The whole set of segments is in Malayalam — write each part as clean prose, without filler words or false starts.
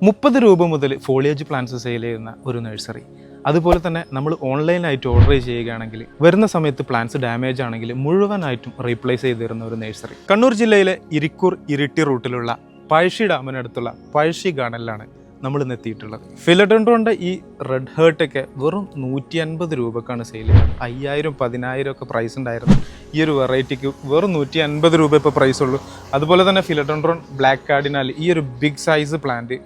30 രൂപ മുതൽ ഫോളിയേജ് പ്ലാന്റ്സ് സെയിൽ ചെയ്യുന്ന ഒരു നഴ്സറി. അതുപോലെ തന്നെ നമ്മൾ ഓൺലൈനായിട്ട് ഓർഡർ ചെയ്യുകയാണെങ്കിൽ വരുന്ന സമയത്ത് പ്ലാന്റ്സ് ഡാമേജ് ആണെങ്കിൽ മുഴുവനായിട്ടും റീപ്ലേസ് ചെയ്ത് തരുന്ന ഒരു നഴ്സറി. കണ്ണൂർ ജില്ലയിലെ ഇരിക്കൂർ ഇരിട്ടി റൂട്ടിലുള്ള പഴശ്ശി ഡാമിനടുത്തുള്ള പഴശ്ശി ഗാർഡനിലാണ് നമ്മൾ ഇന്ന് എത്തിയിട്ടുള്ളത്. ഫിലഡൻഡ്രോണിൻ്റെ ഈ റെഡ് ഹേർട്ടൊക്കെ വെറും 150 രൂപക്കാണ് സെയിൽ ചെയ്യുന്നത്. 5000 10,000 ഒക്കെ പ്രൈസ് ഉണ്ടായിരുന്നു ഈ ഒരു വെറൈറ്റിക്ക്. വെറും 150 രൂപ ഇപ്പോൾ പ്രൈസ് ഉള്ളൂ. അതുപോലെ തന്നെ ഫിലഡൻഡ്രോൺ ബ്ലാക്ക് കാർഡിനാൽ ഈ ഒരു ബിഗ് സൈസ് പ്ലാന്റ്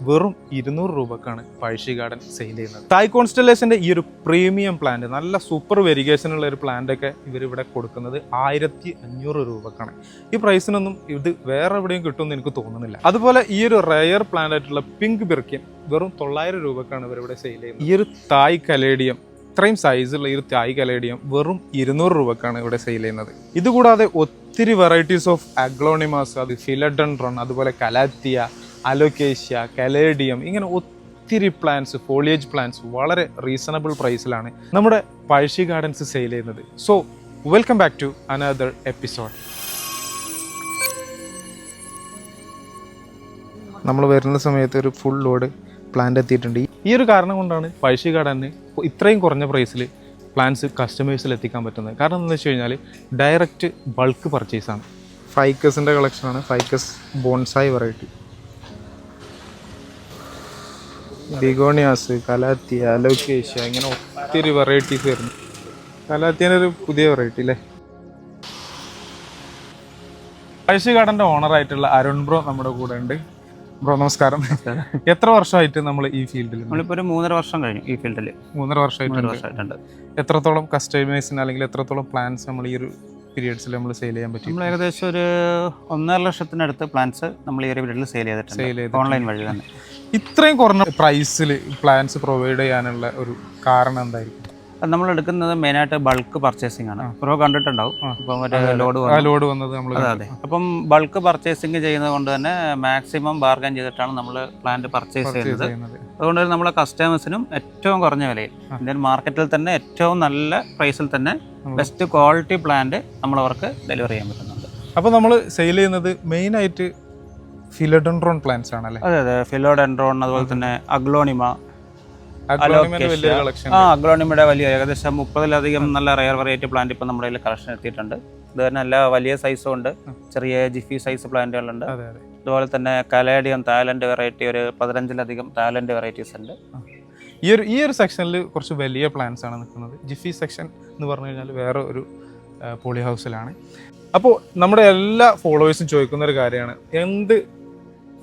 വെറും 200 രൂപക്കാണ് പഴശ്ശി ഗാർഡൻ സെയിൽ ചെയ്യുന്നത്. തായ് കോൺസ്റ്റലേഷൻ്റെ ഈ ഒരു പ്രീമിയം പ്ലാന്റ്, നല്ല സൂപ്പർ വെരിഗേഷനുള്ള ഒരു പ്ലാന്റൊക്കെ ഇവരിവിടെ കൊടുക്കുന്നത് 1500 രൂപക്കാണ്. ഈ പ്രൈസിനൊന്നും ഇത് വേറെ എവിടെയും കിട്ടുമെന്ന് എനിക്ക് തോന്നുന്നില്ല. അതുപോലെ ഈ ഒരു റയർ പ്ലാന്റ് ആയിട്ടുള്ള പിങ്ക് ബിർക്കിൻ വെറും 900 രൂപക്കാണ് ഇവരിവിടെ സെയിൽ ചെയ്യുന്നത്. ഈ ഒരു തായ് കലേഡിയം, ഇത്രയും സൈസുള്ള ഈ ഒരു തായ് കലേഡിയം വെറും 200 രൂപക്കാണ് ഇവിടെ സെയിൽ ചെയ്യുന്നത്. ഇതുകൂടാതെ ഒത്തിരി വെറൈറ്റീസ് ഓഫ് അഗ്ലോണിമാസ്, അത് ഫിലഡൻഡ്രോൺ, അതുപോലെ കലാത്തിയ, അലോക്കേഷ്യ, കലേഡിയം, ഇങ്ങനെ ഒത്തിരി പ്ലാന്റ്സ്, ഫോളിയേജ് പ്ലാന്റ്സ് വളരെ റീസണബിൾ പ്രൈസിലാണ് നമ്മുടെ പഴശ്ശി ഗാർഡൻസ് സെയിൽ ചെയ്യുന്നത്. So welcome back to another episode. നമ്മൾ വരുന്ന സമയത്ത് ഒരു ഫുൾ ലോഡ് പ്ലാന്റ് എത്തിയിട്ടുണ്ട്. ഈ ഒരു കാരണം കൊണ്ടാണ് പഴശ്ശി ഗാർഡന് ഇത്രയും കുറഞ്ഞ പ്രൈസിൽ പ്ലാന്റ്സ് കസ്റ്റമേഴ്സിൽ എത്തിക്കാൻ പറ്റുന്നത്. കാരണം എന്താണെന്ന് വെച്ച് കഴിഞ്ഞാൽ ഡയറക്റ്റ് ബൾക്ക് പർച്ചേസാണ്. ഫൈക്കസിൻ്റെ കളക്ഷനാണ്. Ficus bonsai variety, begonias, calathea, Alocasia, ഇങ്ങനെ ഒത്തിരി വെറൈറ്റീസ് വരുന്നു. കലാത്തിയൻ്റെ ഒരു പുതിയ വെറൈറ്റി അല്ലേ. പഴശ്ശി ഗാർഡൻ്റെ ഓണറായിട്ടുള്ള അരുൺ ബ്രോ നമ്മുടെ കൂടെ ഉണ്ട്. ബ്രോ നമസ്കാരം. എത്ര വർഷമായിട്ട് നമ്മൾ ഈ ഫീൽഡിൽ? നമ്മളിപ്പോൾ ഒരു 3.5 വർഷം കഴിഞ്ഞു ഈ ഫീൽഡിൽ. 3.5 വർഷമായിട്ടുണ്ട്. എത്രത്തോളം കസ്റ്റമേഴ്സിന് അല്ലെങ്കിൽ എത്രത്തോളം പ്ലാന്റ്സ് നമ്മൾ ഈ ഒരു പീരിയഡ്സിൽ നമ്മൾ സെയിൽ ചെയ്യാൻ പറ്റും? നമ്മൾ ഏകദേശം ഒരു 1.5 ലക്ഷത്തിനടുത്ത് പ്ലാന്റ്സ് നമ്മൾ ഈ ഒരു പീരീഡിൽ സെയിൽ ചെയ്തിട്ടുണ്ട്, ഓൺലൈൻ വഴി തന്നെ. ഇത്രയും കുറഞ്ഞ പ്രൈസിൽ പ്ലാന്റ്സ് പ്രൊവൈഡ് ചെയ്യാനുള്ള ഒരു കാരണം എന്തായിരിക്കും? നമ്മൾ എടുക്കുന്നത് മെയിനായിട്ട് ബൾക്ക് പർച്ചേസിംഗ് ആണ്. പ്രോ കണ്ടിട്ടുണ്ടാവും. ഇപ്പം മറ്റേ ലോഡ് വന്നത് നമ്മൾ. അതെ. അപ്പം ബൾക്ക് പർച്ചേസിംഗ് ചെയ്യുന്നത് കൊണ്ട് തന്നെ മാക്സിമം ബാർഗൻ ചെയ്തിട്ടാണ് നമ്മൾ പ്ലാന്റ് പർച്ചേസ് ചെയ്യുന്നത്. അതുകൊണ്ട് നമ്മളെ കസ്റ്റമേഴ്സിനും ഏറ്റവും കുറഞ്ഞ വിലയിൽ, ഇന്ത്യൻ മാർക്കറ്റിൽ തന്നെ ഏറ്റവും നല്ല പ്രൈസിൽ തന്നെ ബെസ്റ്റ് ക്വാളിറ്റി പ്ലാന്റ് നമ്മളവർക്ക് ഡെലിവറി ചെയ്യാൻ പറ്റുന്നുണ്ട്. അപ്പോൾ നമ്മൾ സെയിൽ ചെയ്യുന്നത് മെയിനായിട്ട് ഫിലഡൻഡ്രോൺ പ്ലാന്റ്സ് ആണല്ലേ? അതെ അതെ, ഫിലോഡെൻഡ്രോൺ, അതുപോലെ തന്നെ അഗ്ലോണിമ, അഗ്ലോണിമയുടെ വലിയ ഏകദേശം 30-ലധികം നല്ല റയർ വെറൈറ്റി പ്ലാന്റ് ഇപ്പം നമ്മുടെ കയ്യിൽ കളക്ഷൻ എത്തിയിട്ടുണ്ട്. ഇത് തന്നെ എല്ലാ വലിയ സൈസും ഉണ്ട്, ചെറിയ ജിഫി സൈസ് പ്ലാന്റുകളുണ്ട്. അതുപോലെ തന്നെ കലേഡിയം തായ്ലൻഡ് വെറൈറ്റി ഒരു 15-ലധികം തായ്ലൻഡ് വെറൈറ്റീസ് ഉണ്ട്. ഈ ഒരു സെക്ഷനിൽ കുറച്ച് വലിയ പ്ലാന്റ്സ് ആണ് നിൽക്കുന്നത്. ജിഫി സെക്ഷൻ എന്ന് പറഞ്ഞു കഴിഞ്ഞാൽ വേറെ ഒരു പോളി ഹൗസിലാണ്. അപ്പോൾ നമ്മുടെ എല്ലാ ഫോളോവേഴ്സും ചോദിക്കുന്ന ഒരു കാര്യമാണ്, എന്ത്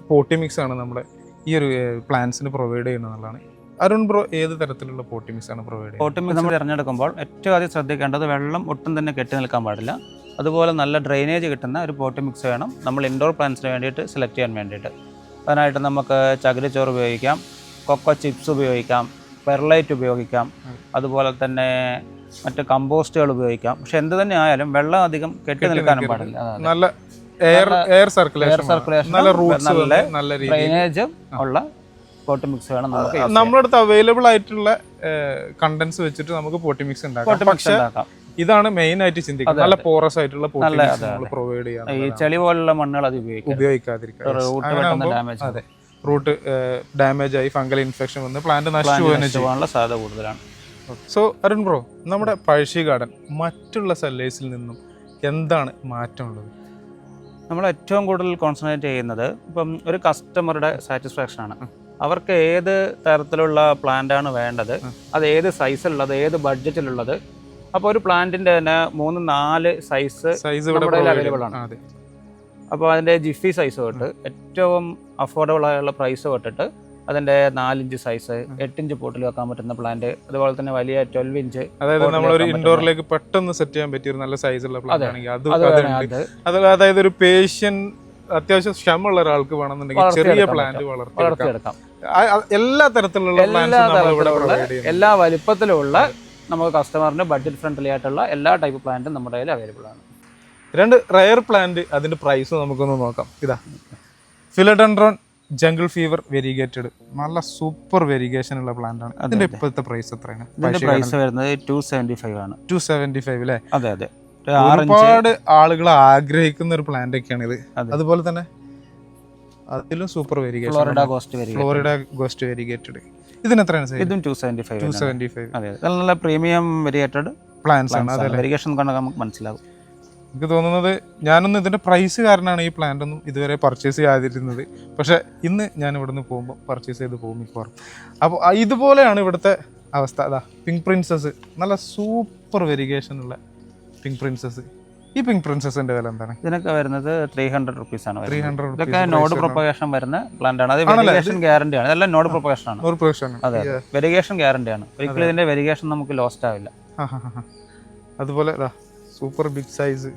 പോട്ടി മിക്സ് ആണ് നമ്മുടെ ഈ ഒരു പ്ലാന്റ്സിന് പ്രൊവൈഡ് ചെയ്യുന്നതെന്നുള്ളതാണ്. അരുൺ ബ്രോ ഏത് തരത്തിലുള്ള പോട്ടി മിക്സ് ആണ് പ്രൊവൈഡ് ചെയ്യുന്നത്? പോട്ടി മിക്സ് നമ്മൾ തിരഞ്ഞെടുക്കുമ്പോൾ ഏറ്റവും ആദ്യം ശ്രദ്ധിക്കേണ്ടത് വെള്ളം ഒട്ടും തന്നെ കെട്ടി നിൽക്കാൻ പാടില്ല. അതുപോലെ നല്ല ഡ്രെയിനേജ് കിട്ടുന്ന ഒരു പോട്ടി മിക്സ് വേണം നമ്മൾ ഇൻഡോർ പ്ലാന്റ്സിന് വേണ്ടിയിട്ട് സെലക്ട് ചെയ്യാൻ വേണ്ടിയിട്ട്. അതിനായിട്ട് നമുക്ക് ചകിരിച്ചോറ് ഉപയോഗിക്കാം, കൊക്കോ ചിപ്സ് ഉപയോഗിക്കാം, പെർലൈറ്റ് ഉപയോഗിക്കാം, അതുപോലെ തന്നെ മറ്റ് കമ്പോസ്റ്റുകൾ ഉപയോഗിക്കാം. പക്ഷെ എന്ത് തന്നെ ആയാലും വെള്ളം അധികം കെട്ടി നിൽക്കാനും പാടില്ല. നല്ല എയർ സർക്കുലേഷൻ, നല്ല ഡ്രെയിനേജ് ഉള്ള പോട്ടി മിക്സ് വേണം നമുക്ക്. നമ്മുടെ അടുത്ത് അവൈലബിൾ ആയിട്ടുള്ള കണ്ടൻസ് വെച്ചിട്ട് നമുക്ക് പോട്ടി മിക്സ് ഉണ്ടാക്കാം. ഇതാണ് മെയിൻ ആയിട്ട് ചിന്തിക്കുന്നത്. നല്ല പോറസ് ആയിട്ടുള്ള പോട്ടി മിക്സ് നമ്മൾ പ്രൊവൈഡ് ചെയ്യാം. ഈ ചെളി പോലുള്ള മണ്ണുകൾ അത് ഉപയോഗിക്കാതിരിക്കുക. റൂട്ട് ഡാമേജ് ആയി ഫംഗൽ ഇൻഫെക്ഷൻ വന്ന് പ്ലാന്റ് നശിച്ചു പോകാനുള്ള സാധ്യത കൂടുതലാണ്. സോ അരുൺ ബ്രോ, നമ്മുടെ പഴശ്ശി ഗാർഡൻ മറ്റുള്ള സെല്ലേഴ്സിൽ നിന്നും എന്താണ് മാറ്റമുള്ളത്? നമ്മൾ ഏറ്റവും കൂടുതൽ കോൺസെൻട്രേറ്റ് ചെയ്യുന്നത് ഇപ്പം ഒരു കസ്റ്റമറുടെ സാറ്റിസ്ഫാക്ഷൻ ആണ്. അവർക്ക് ഏത് തരത്തിലുള്ള പ്ലാന്റാണ് വേണ്ടത്, അത് ഏത് സൈസിലുള്ളത്, ഏത് ബഡ്ജറ്റിലുള്ളത്. അപ്പോൾ ഒരു പ്ലാന്റിൻ്റെ തന്നെ 3-4 സൈസ് അവൈലബിൾ ആണ്. അപ്പോൾ അതിൻ്റെ ജിഫി സൈസ് തൊട്ട് ഏറ്റവും അഫോർഡബിൾ ആയുള്ള പ്രൈസ് തൊട്ടിട്ട് അതിൻ്റെ 4 ഇഞ്ച് സൈസ്, 8 ഇഞ്ച് പോട്ടിൽ വെക്കാൻ പറ്റുന്ന പ്ലാന്റ്, അതുപോലെ തന്നെ വലിയ 12 ഇഞ്ച്, അതായത് നമ്മളൊരു ഇൻഡോറിലേക്ക് പെട്ടെന്ന് സെറ്റ് ചെയ്യാൻ പറ്റിയ ഒരു നല്ല സൈസുള്ള പ്ലാന്റ് ആണെങ്കിൽ, അതായത് ഒരു പേഷ്യൻ അത്യാവശ്യം ക്ഷമയുള്ള ഒരാൾക്ക് വേണമെന്നുണ്ടെങ്കിൽ ചെറിയ പ്ലാന്റ് വളർത്തിയെടുക്കാം. എല്ലാ തരത്തിലുള്ള എല്ലാ വലിപ്പത്തിലുള്ള നമുക്ക് കസ്റ്റമറിന് ബഡ്ജറ്റ് ഫ്രണ്ട്ലി ആയിട്ടുള്ള എല്ലാ ടൈപ്പ് പ്ലാന്റും നമ്മുടെ കയ്യിൽ അവൈലബിൾ ആണ്. 2 റയർ പ്ലാന്റ്, അതിന്റെ പ്രൈസ് നമുക്കൊന്ന് നോക്കാം. ഇതാ ഫിലഡൻഡ്രോൺ ജംഗിൾ ഫീവർ വെരിഗേറ്റഡ്, നല്ല സൂപ്പർ വെരിഗേഷൻ ഉള്ള പ്ലാന്റ് ആണ്. അതിന്റെ ഇപ്പോഴത്തെ പ്രൈസ് എത്രയാണ്? ഇതിന്റെ പ്രൈസ് വരുന്നത് 275 ആണ്. 275 അല്ലേ? അതെ അതെ. ഒരുപാട് ആളുകൾ ആഗ്രഹിക്കുന്ന ഒരു പ്ലാന്റ് ഒക്കെയാണ് ഇത്. അതുപോലെ തന്നെ അതിലും സൂപ്പർ വെരിഗേഷൻ ഫ്ലോറിഡ ഗോസ്റ്റ് വരിക. Florida ghost variegated. ഇതിന് എത്രയാണ് സൈസ്? ഇതും 275. 275 അതെ, നല്ല പ്രീമിയം വെരിഗേറ്റഡ് പ്ലാന്റ്സ് ആണ്. അതെ, വെരിഗേഷൻ കണ്ടാൽ നമുക്ക് മനസ്സിലാവും. എനിക്ക് തോന്നുന്നത് ഞാനൊന്നും ഇതിൻ്റെ പ്രൈസ് കാരണമാണ് ഈ പ്ലാന്റ് ഒന്നും ഇതുവരെ പർച്ചേസ് ചെയ്യാതിരുന്നത്. പക്ഷേ ഇന്ന് ഞാൻ ഇവിടെ നിന്ന് പോകുമ്പോൾ പർച്ചേസ് ചെയ്ത് പോകും മിക്കവാറും. അപ്പോൾ ഇതുപോലെയാണ് ഇവിടുത്തെ അവസ്ഥ. അതാ പിങ്ക് പ്രിൻസസ്, നല്ല സൂപ്പർ വെരിഗേഷൻ ഉള്ള പിങ്ക് പ്രിൻസസ്. ഈ പിങ്ക് പ്രിൻസസിന്റെ വില എന്താണ്? ഇതിനൊക്കെ വരുന്നത് 300 റുപ്പീസ് ആണ്. 300 ഇതൊക്കെ നോഡ് പ്രൊപ്പഗേഷൻ വരുന്ന പ്ലാന്റ് ആണ്. അത് വെരിഗേഷൻ ഗ്യാരണ്ടി ആണ്. ഇതെല്ലാം നോഡ് പ്രൊപ്പഗേഷൻ ആണ്. അതെ, വെരിഗേഷൻ ഗ്യാരണ്ടി ആണ്. ഒരിക്കലും ഇതിന്റെ വെരിഗേഷൻ നമുക്ക് ലോസ്റ്റ് ആവില്ല. അതുപോലെ super big size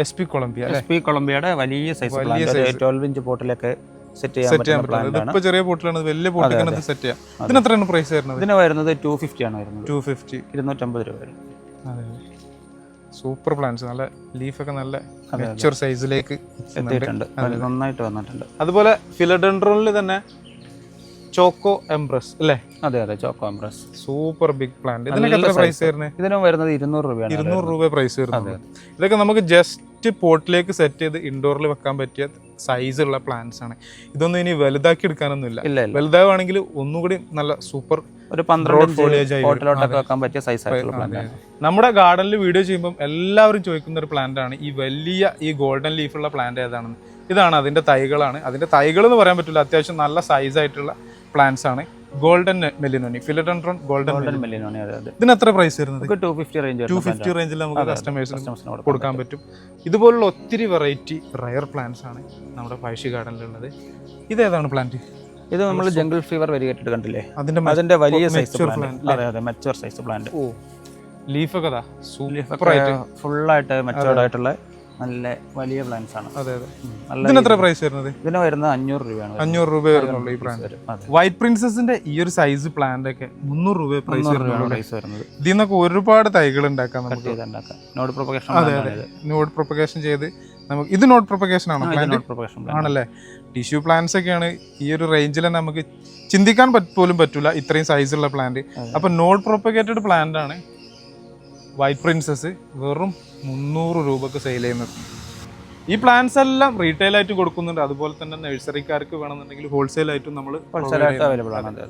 SP Colombia. SP കൊളംബിയയുടെ വലിയ സൈസ് പ്ലാന്റ്, 12 ഇഞ്ച് പോട്ടിലൊക്കെ സെറ്റ് ചെയ്യാൻ പറ്റുന്ന പ്ലാന്റ് ആണ്. ഇപ്പോൾ ചെറിയ പോട്ടിലാണ്, വലിയ പോട്ടിൽ സെറ്റ് ചെയ്യാം. ഇതിന് എത്രയാണ് പ്രൈസ് വരുന്നത്? ഇതിന് വരുന്നത് 250 ആണ് വരുന്നത്. 250, 250 രൂപ വരും. അതെ, സൂപ്പർ പ്ലാന്റ്സ്. നല്ല ലീഫൊക്കെ നല്ല മെച്ചൂർ സൈസിലേക്ക് എത്തിയിട്ടുണ്ട്, നന്നായിട്ട് വന്നിട്ടുണ്ട്. അതുപോലെ ഫിലഡെൻഡ്രോണിൽ തന്നെ ചോക്കോ എംബ്രസ് അല്ലേ? അതെ, choco empress super big plant. ഇതിനൊക്കെ എത്ര പ്രൈസ് വരുന്നത്? ഇതിനും വരുന്നത് 200 രൂപയാണ്. 200 രൂപ പ്രൈസ് വരുന്നത്. ഇതൊക്കെ നമുക്ക് ജസ്റ്റ് പോട്ടിലേക്ക് സെറ്റ് ചെയ്ത് ഇൻഡോറിൽ വെക്കാൻ പറ്റിയ സൈസ് ഉള്ള പ്ലാന്റ്സ് ആണ്. ഇതൊന്നും ഇനി വലുതാക്കി എടുക്കാനൊന്നും ഇല്ല. വലുതാവുകയാണെങ്കിൽ ഒന്നുകൂടി നല്ല സൂപ്പർ ഒരു 12 പോട്ടിലോട്ടൊക്കെ വെക്കാൻ പറ്റിയ സൈസ് ആയിട്ടുള്ള പ്ലാന്റ് ആണ്. നമ്മുടെ ഗാർഡനിൽ വീഡിയോ ചെയ്യുമ്പോൾ എല്ലാവരും ചോദിക്കുന്ന ഒരു പ്ലാന്റ് ആണ് ഈ വലിയ ഈ ഗോൾഡൻ ലീഫുള്ള പ്ലാന്റ് ഏതാണെന്ന്. ഇതാണ് അതിന്റെ തൈകളാണ്. അതിന്റെ തൈകൾ എന്ന് പറയാൻ പറ്റില്ല, അത്യാവശ്യം നല്ല സൈസ് ആയിട്ടുള്ള പ്ലാന്റ്സ് ആണ്. Golden melinonii, philodendron golden melinonii. ഇതിന് എത്ര പ്രൈസ് വരുന്നത്? 250 റേഞ്ചിൽ നമുക്ക് കസ്റ്റമേഴ്സിന് കൊടുക്കാൻ പറ്റും. ഇതുപോലുള്ള ഒത്തിരി വെറൈറ്റി റയർ പ്ലാന്റ്സ് ആണ് നമ്മുടെ പഴശ്ശി ഗാർഡനിലുള്ളത്. ഇതേതാണ് പ്ലാന്റ്? ഇത് നമ്മൾ ജംഗിൾ ഫീവർ വെരിഗേറ്റഡ് കണ്ടില്ലേ? അതിന്റെ വലിയ സൈസ് പ്ലാന്റ്. അതെ, മെച്ചൂർ സൈസ് പ്ലാന്റ്. ഓ, ലീഫൊക്കെ ഫുൾ ആയിട്ട് മെച്ചൂർഡ് ആയിട്ടുള്ള നല്ല വലിയ പ്ലാന്റ്സ് ആണ്. അതെ, ഇതിന് എത്ര പ്രൈസ് വരുന്നത്? ഇതിന് വരുന്നത് 500 രൂപയാണ്. 500 രൂപ വരുന്നുള്ളൂ ഈ പ്ലാന്റ്. വൈറ്റ് പ്രിൻസസിന്റെ ഈ ഒരു സൈസ് പ്ലാന്റ് ഒക്കെ 300 രൂപ പ്രൈസ് വരുന്നത്. ഇതിൽ നിന്നൊക്കെ ഒരുപാട് തൈകൾ ഉണ്ടാക്കാം നമുക്ക്. Node propagation. അതെ, നോഡ് പ്രൊപ്പഗേഷൻ ചെയ്ത് നമുക്ക്. ഇത് നോഡ് പ്രൊപ്പഗേഷൻ ആണ് ആണല്ലേ? ടിഷ്യൂ പ്ലാന്റ്സ് ഒക്കെയാണ് ഈ ഒരു റേഞ്ചിൽ തന്നെ നമുക്ക് ചിന്തിക്കാൻ പോലും പറ്റൂല, ഇത്രയും സൈസുള്ള പ്ലാന്റ്. അപ്പൊ നോഡ് പ്രൊപ്പഗേറ്റഡ് പ്ലാന്റ് ആണ് വൈറ്റ് പ്രിൻസസ്. വെറും 300 രൂപക്ക് സെയിൽ ചെയ്യുന്നത്. ഈ പ്ലാന്റ്സ് എല്ലാം റീറ്റെയിൽ ആയിട്ടും കൊടുക്കുന്നുണ്ട്. അതുപോലെ തന്നെ നഴ്സറിക്കാർക്ക് വേണമെന്നുണ്ടെങ്കിൽ ഹോൾസെയിൽ ആയിട്ടും നമ്മൾ അവൈലബിൾ ആണ്.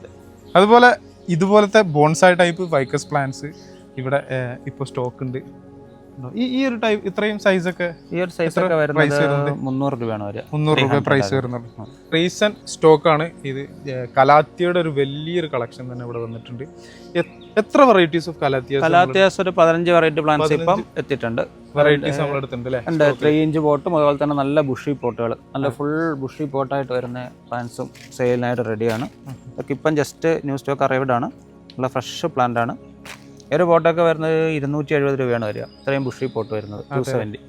അതുപോലെ ഇതുപോലത്തെ ബോൺസായി ടൈപ്പ് ഫൈക്കസ് പ്ലാന്റ്സ് ഇവിടെ ഇപ്പോൾ സ്റ്റോക്ക് ഉണ്ട്. ഈ ഒരു ടൈപ്പ് ഇത്രയും സൈസ് ഒക്കെ ഈ ഒരു സൈസ് ഒക്കെ വരുന്നത് 300 രൂപയാണ്. 300 രൂപ പ്രൈസ് വരുന്നുള്ളൂ. റീസെന്റ് സ്റ്റോക്ക് ആണ് ഇത്. കലാത്തിയുടെ ഒരു വലിയൊരു കളക്ഷൻ തന്നെ ഇവിടെ വന്നിട്ടുണ്ട്. എത്ര വെറൈറ്റീസ് ഓഫ് കലാത്തിയാസ്? ഒരു 15 വെറൈറ്റി പ്ലാന്റ്സ് ഇപ്പം എത്തിയിട്ടുണ്ട്. വെറൈറ്റീസ് നമ്മൾ എടുത്തിട്ടുണ്ട്. 3 ഇഞ്ച് പോട്ടും അതുപോലെ തന്നെ നല്ല ബുഷി പോട്ടുകൾ, നല്ല ഫുൾ ബുഷി പോട്ടായിട്ട് വരുന്ന പ്ലാന്റ്സും സെയിലിനായിട്ട് റെഡിയാണ്. ഇതൊക്കെ ഇപ്പം ജസ്റ്റ് ന്യൂ സ്റ്റോക്ക് അറൈവ്ഡ് ആണ്. നല്ല ഫ്രഷ് പ്ലാന്റ് ആണ്. ഒരു പോട്ടൊക്കെ വരുന്നത് 270 രൂപയാണ് വരിക. ഇത്രയും ബുഷി പോട്ട് വരുന്നത് 270.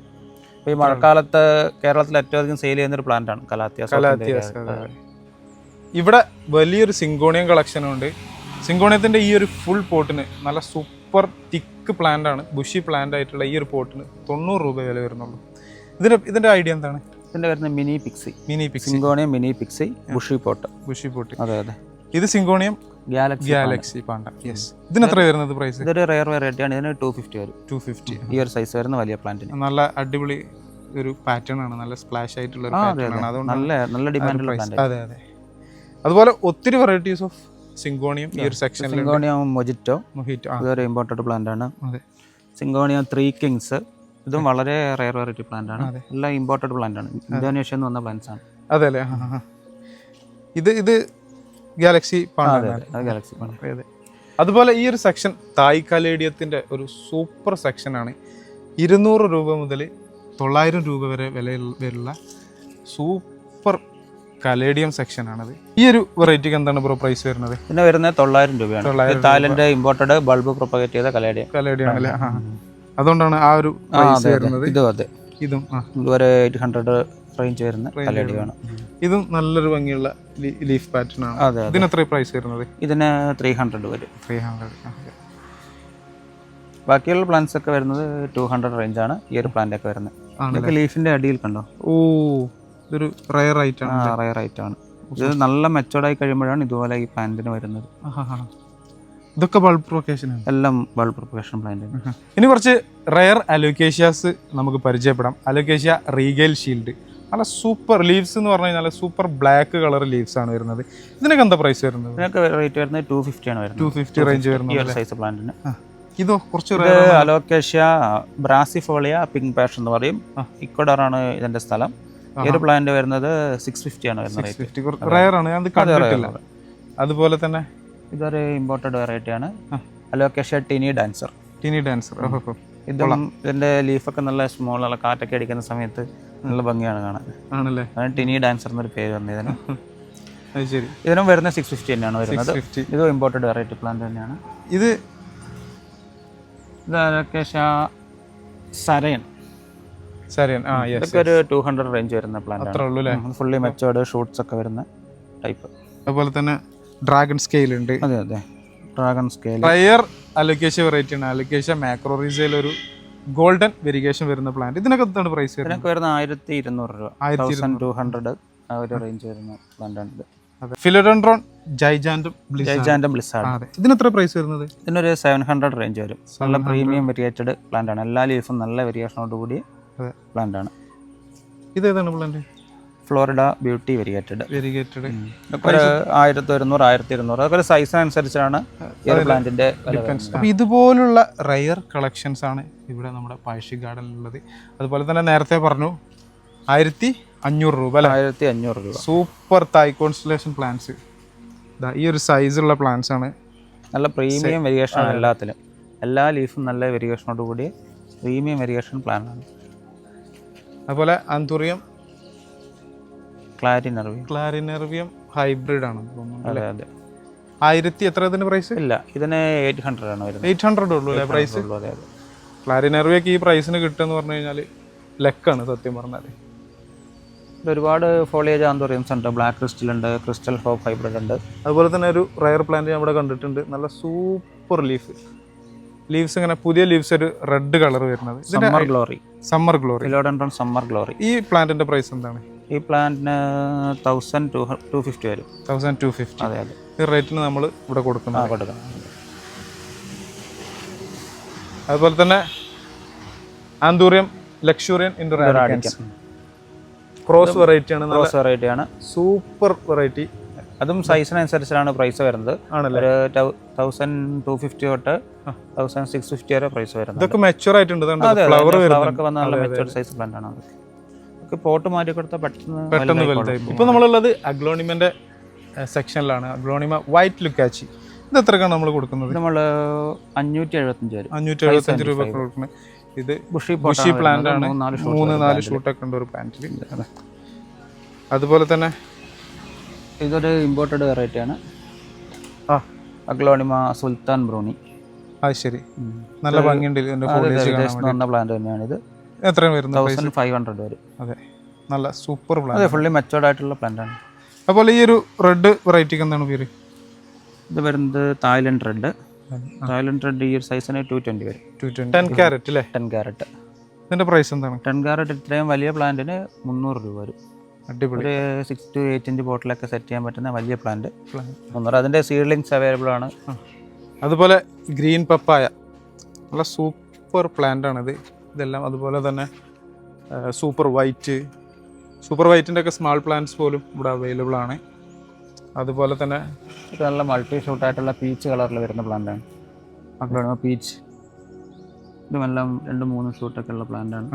അപ്പോൾ ഈ മഴക്കാലത്ത് കേരളത്തിൽ ഏറ്റവും അധികം സെയിൽ ചെയ്യുന്ന ഒരു പ്ലാന്റ് ആണ് കലാത്തിയാസ്. ഇവിടെ വലിയൊരു സിങ്കോണിയം കളക്ഷനും ഉണ്ട്. സിങ്കോണിയത്തിന്റെ ഈ ഒരു ഫുൾ പോട്ടിന് നല്ല സൂപ്പർ തിക്ക് പ്ലാന്റ് ആണ്. ബുഷി പ്ലാന്റ് ആയിട്ടുള്ള ഈ ഒരു പോട്ടിന് 90 രൂപ വില വരുന്നുള്ളൂ. ഇതിന്റെ ഐഡിയ എന്താണ്? ഇതിന്റെ വരുന്നത് mini Pixie, syngonium mini Pixie bushy pot. അതെ, ഇത് സിങ്കോണിയം ഗാലക്സി പാണ്ട. ഇതിന് എത്ര വരുന്നത് പ്രൈസ്? ഇതൊരു റെയർ വെറൈറ്റി ആണ്. ഇതിന് 250 വരും. 250 ഈ ഒരു സൈസ് വരുന്ന വലിയ പ്ലാന്റിന്. നല്ല അടിപൊളി ഒരു പാറ്റേൺ ആണ്. നല്ല സ്പ്ലാഷ് ആയിട്ടുള്ള ഒരു പാറ്റേൺ ആണ്. അതുകൊണ്ട് നല്ല ഡിമാൻഡുള്ള പ്ലാന്റ്. അതെ. അതുപോലെ ഒത്തിരി വെറൈറ്റീസ് ഓഫ് സിങ്കോണിയം ഈ ഒരു സെക്ഷനിൽ. സിങ്കോണിയം മൊജിറ്റോ ഇതൊരു ഇമ്പോർട്ടഡ് പ്ലാന്റ് ആണ്. സിങ്കോണിയം 3 കിങ്സ് ഇതും വളരെ റെയർ വെറൈറ്റി പ്ലാന്റ് ആണ്. എല്ലാം ഇമ്പോർട്ടഡ് പ്ലാന്റ് ആണ്. ഇന്തോനേഷ്യയിൽ നിന്ന് വന്ന പ്ലാന്റ്സ് ആണ്. അതെ അല്ലേ? ഇത് ഗാലക്സി പാണ്ട. അതുപോലെ ഈ ഒരു സെക്ഷൻ തായ് കലേഡിയത്തിന്റെ ഒരു സൂപ്പർ സെക്ഷനാണ്. 200 രൂപ മുതൽ 900 രൂപ വരെ വിലയുള്ള സൂപ്പർ കലേഡിയം സെക്ഷനാണത്. ഈ ഒരു വെറൈറ്റിക്ക് എന്താണ് ബ്രോ പ്രൈസ് വരുന്നത്? പിന്നെ വരുന്നത് 900 രൂപയാണ്. തായ്ലൻഡ് ഇമ്പോർട്ടഡ് ബൾബ് പ്രൊപ്പഗേറ്റ് ചെയ്ത കലേഡിയം അല്ലേ? അതുകൊണ്ടാണ് ആ ഒരു പ്രൈസ് വരുന്നത്. ഇതും ഇതുവരെ 800 റേഞ്ച് വരുന്ന കലേഡിയാണ്. ഇതും നല്ലൊരു ഭംഗിയുള്ള ലീഫ് പാറ്റേൺ ആണ്. ഇതിന് എത്ര പ്രൈസ് വരുന്നത്? ഇതിന് 300 വരും. 300. ബാക്കിയുള്ള പ്ലാന്റ്സ് ഒക്കെ വരുന്നത് 200 റേഞ്ച് ആണ്. ഈ ഒരു പ്ലാന്റ് ഒക്കെ വരുന്നത് ഇതൊക്കെ ലീഫിന്റെ അടിയിൽ കണ്ടോ? ഓ, ഇതൊരു റയർ ഐറ്റം ആണ്. ഇത് നല്ല മെച്ചോർഡ് ആയി കഴിയുമ്പോഴാണ് ഇതുപോലെ ഈ പ്ലാന്റിന് വരുന്നത്. ഇതൊക്കെ ബൾബ് പ്രൊപ്പഗേഷൻ ആണ്. എല്ലാം ബൾബ് പ്രൊപ്പഗേഷൻ പ്ലാന്റ്. ഇനി കുറച്ച് റയർ അലോക്കേഷ്യാസ് നമുക്ക് പരിചയപ്പെടാം. അലോക്കേഷ്യ റീഗൽ ഷീൽഡ് നല്ല സൂപ്പർ ലീവ്സ് എന്ന് പറഞ്ഞു കഴിഞ്ഞാൽ സൂപ്പർ ബ്ലാക്ക് കളർ ലീവ്സ് ആണ് വരുന്നത്. ഇതിനൊക്കെ എന്താ പ്രൈസ് വരുന്നത്? ഇതിനൊക്കെ റേറ്റ് വരുന്നത് 250 ആണ് വരുന്നത്. 250 റേഞ്ച് വരുന്നത് സൈസ് പ്ലാന്റിന്. ഇതോ കുറച്ച് അലോക്കേഷ്യ ബ്രാസിഫോളിയ പിങ്ക് പാഷൻ എന്ന് പറയും. ഇക്വഡോറാണ് ഇതിന്റെ സ്ഥലം. ഈ ഒരു പ്ലാന്റ് വരുന്നത് 650 ആണ് വരുന്നത്. റയർ ആണ്, ഞാൻ കണ്ടിട്ടില്ല. അതുപോലെ തന്നെ ഇതൊരു ഇമ്പോർട്ടഡ് വെറൈറ്റി ആണ്, അലോക്കേഷ്യ ടിനി ഡാൻസർ. ഇതും ഇതിന്റെ ലീഫൊക്കെ നല്ല സ്മോൾ ആണ്, കാറ്റൊക്കെ അടിക്കുന്ന സമയത്ത് നല്ല ഭംഗിയാണ് കാണാൻ. ആണല്ലേ? ടിനി ഡാൻസർ എന്നൊരു പേര് വന്നത് ഇതിന്. ശരി. ഇതിനും വരുന്നത് 650 തന്നെയാണ് വരുന്നത്. ഇത് ഇമ്പോർട്ടഡ് വെറൈറ്റി പ്ലാന്റ് തന്നെയാണ്. ഇത് അലോക്കേഷ്യ സരയൻ. ഇതൊക്കെ ഒരു 200 റേഞ്ച് വരുന്ന പ്ലാന്റ്. ഫുള്ളി മെച്ചോർഡ് ഷൂട്ട്സ് ഒക്കെ വരുന്ന ടൈപ്പ്. അതുപോലെ തന്നെ ഡ്രാഗൺ സ്കെയിൽ ഉണ്ട്. അതെ, dragon scale rare Alocasia variety ആണ്. അലോക്കേഷ്യ മാക്രോറീസയിൽ ഒരു ഗോൾഡൻ വെരിഗേഷൻ വരുന്ന പ്ലാന്റ്. ഇതിനൊക്കെ എന്താണ് പ്രൈസ്? ഇതിനൊക്കെ വരുന്നത് 1200 രൂപ, 1200 ആ ഒരു റേഞ്ച് വരുന്ന പ്ലാന്റ് ആണ് ഇത്. Philodendron giganteum blizzard. ഇതിന് എത്ര പ്രൈസ് വരുന്നത്? ഇതിനൊരു 700 റേഞ്ച് വരും. നല്ല പ്രീമിയം വെരിയേറ്റഡ് പ്ലാന്റ് ആണ്. എല്ലാ ലീഫും നല്ല വെരിയേഷനോട് കൂടി പ്ലാന്റ് ആണ്. ഇത് ഏതാണ് പ്ലാന്റ്? Florida beauty variegated. ഇതൊക്കെ 1100 1200 അതൊക്കെ സൈസിനനുസരിച്ചാണ് പ്ലാന്റിന്റെ. അപ്പോൾ ഇതുപോലുള്ള റയർ കളക്ഷൻസ് ആണ് ഇവിടെ നമ്മുടെ പഴശ്ശി ഗാർഡനിലുള്ളത്. അതുപോലെ തന്നെ നേരത്തെ പറഞ്ഞു 1500 രൂപ അല്ലേ? 1500 രൂപ. സൂപ്പർ തായ് കോൺസ്റ്റലേഷൻ പ്ലാന്റ്സ്. ഈ ഒരു സൈസുള്ള പ്ലാന്റ്സ് ആണ്. നല്ല പ്രീമിയം വെരിഗേഷൻ ആണ് എല്ലാത്തിലും. എല്ലാ ലീഫും നല്ല വെരിഗേഷനോട് കൂടി പ്രീമിയം വെരിഗേഷൻ പ്ലാന്റ് ആണ്. അതുപോലെ ആന്തൂറിയം ക്ലാരിനെർവിയം ഹൈബ്രിഡ് ആണ് തോന്നുന്നു. അതെ അതെ. 1000 എത്ര ഇതിന് പ്രൈസ്? ഇല്ല, ഇതിന് 800 ആണ് വരുന്നത്. 800 ഉള്ളൂ അല്ലേ പ്രൈസ്? ക്ലാരിനെർവിയൊക്കെ ഈ പ്രൈസിന് കിട്ടുമെന്ന് പറഞ്ഞു കഴിഞ്ഞാൽ ലക്കാണ് സത്യം പറഞ്ഞാൽ. ഒരുപാട് ഫോളിയേജ് ആന്തോറിയംസ് ഉണ്ട്. ബ്ലാക്ക് ക്രിസ്റ്റൽ ഉണ്ട്, ക്രിസ്റ്റൽ ഹോപ്പ് ഹൈബ്രിഡ് ഉണ്ട്. അതുപോലെ തന്നെ ഒരു റയർ പ്ലാന്റ് ഞാൻ ഇവിടെ കണ്ടിട്ടുണ്ട്. നല്ല സൂപ്പർ ലീവ്സ് ഇങ്ങനെ പുതിയ ലീവ്സ് ഒരു റെഡ് കളർ വരുന്നത്. Summer glory. Philodendron summer glory. ഈ പ്ലാന്റിന്റെ പ്രൈസ് എന്താണ്? ഈ പ്ലാന്റിന് 1250 വരും. 1250. അതെ അതെ. ഈ റേറ്റിന് നമ്മൾ ഇവിടെ കൊടുക്കണം. അതുപോലെ തന്നെ ആന്തൂറിയം ലക്ഷൂറിയൻ ക്രോസ് വെറൈറ്റി ആണ്. Super variety. അതും സൈസിനനുസരിച്ചാണ് പ്രൈസ് വരുന്നത്. ഒരു 1250 തൊട്ട് 1650 വരെ പ്രൈസ് വരുന്നത്. ഇതൊക്കെ മെച്ചൂർ ആയിട്ടുണ്ട്. ഫ്ലവറൊക്കെ വന്ന നല്ല മെച്ചൂർ സൈസ് പ്ലാന്റ് ആണ്. അതൊക്കെ പോട്ട് മാറ്റി കൊടുത്താൽ പെട്ടെന്ന് വലുതായി. ഇപ്പോൾ നമ്മളുള്ളത് അഗ്ലോണിമന്റെ സെക്ഷനിലാണ്. Aglaonema white ലുക്കാച്ചി. ഇത് എത്രക്കാണ് നമ്മൾ കൊടുക്കുന്നത്? നമ്മൾ 575 575 രൂപ കൊടുക്കുന്നത്. ഇത് ബുഷി പ്ലാന്റ് ആണ്. 3-4 ഷൂട്ടൊക്കെ ഉണ്ട് ഒരു പ്ലാന്റിൽ. അതുപോലെ തന്നെ ഇതൊരു ഇമ്പോർട്ടഡ് വെറൈറ്റി ആണ്. അഗ്ലോണിമ സുൽത്താൻ ബ്രൂണി. ശരി, നല്ല ഭംഗിയുണ്ട്. പ്ലാന്റ് തന്നെയാണ് ഇത്. എത്രയാണ് വരുന്നത്? 1500 വരും. അതെ, നല്ല സൂപ്പർ പ്ലാന്റ്. അതെ, ഫുള്ളി മെച്ചോർഡ് ആയിട്ടുള്ള പ്ലാന്റ് ആണ്. അതുപോലെ ഈ ഒരു റെഡ് വെറൈറ്റിക്ക് എന്താണ് പേര്? ഇത് വരുന്നത് തായ്ലൻഡ് റെഡ്. ഈ ഒരു സൈസിന് 220 വരും. 10 ക്യാരറ്റ് അല്ലേ? 10 ക്യാരറ്റ്. ഇതിന്റെ പ്രൈസ് എന്താണ്? 10 ക്യാരറ്റ് ഇത്രയും വലിയ പ്ലാന്റിന് 300 രൂപ വരും. അടിപൊളി. ഒരു 6 to 8 ഇഞ്ച് ബോട്ടിലൊക്കെ സെറ്റ് ചെയ്യാൻ പറ്റുന്ന വലിയ പ്ലാന്റ്. അതിന്റെ സീഡ്ലിങ്സ് അവൈലബിൾ ആണ്. അതുപോലെ ഗ്രീൻ പപ്പായ, നല്ല സൂപ്പർ പ്ലാന്റ് ആണിത്. ഇതെല്ലാം അതുപോലെ തന്നെ സൂപ്പർ വൈറ്റിൻ്റെ ഒക്കെ സ്മാൾ പ്ലാന്റ്സ് പോലും ഇവിടെ അവൈലബിൾ ആണ്. അതുപോലെ തന്നെ ഇത് നല്ല മൾട്ടി ഷൂട്ടായിട്ടുള്ള പീച്ച് കളറിൽ വരുന്ന പ്ലാന്റ് ആണ്. Aglaonema peach. ഇതുമെല്ലാം 2-3 ഷൂട്ടൊക്കെ ഉള്ള പ്ലാന്റ് ആണ്.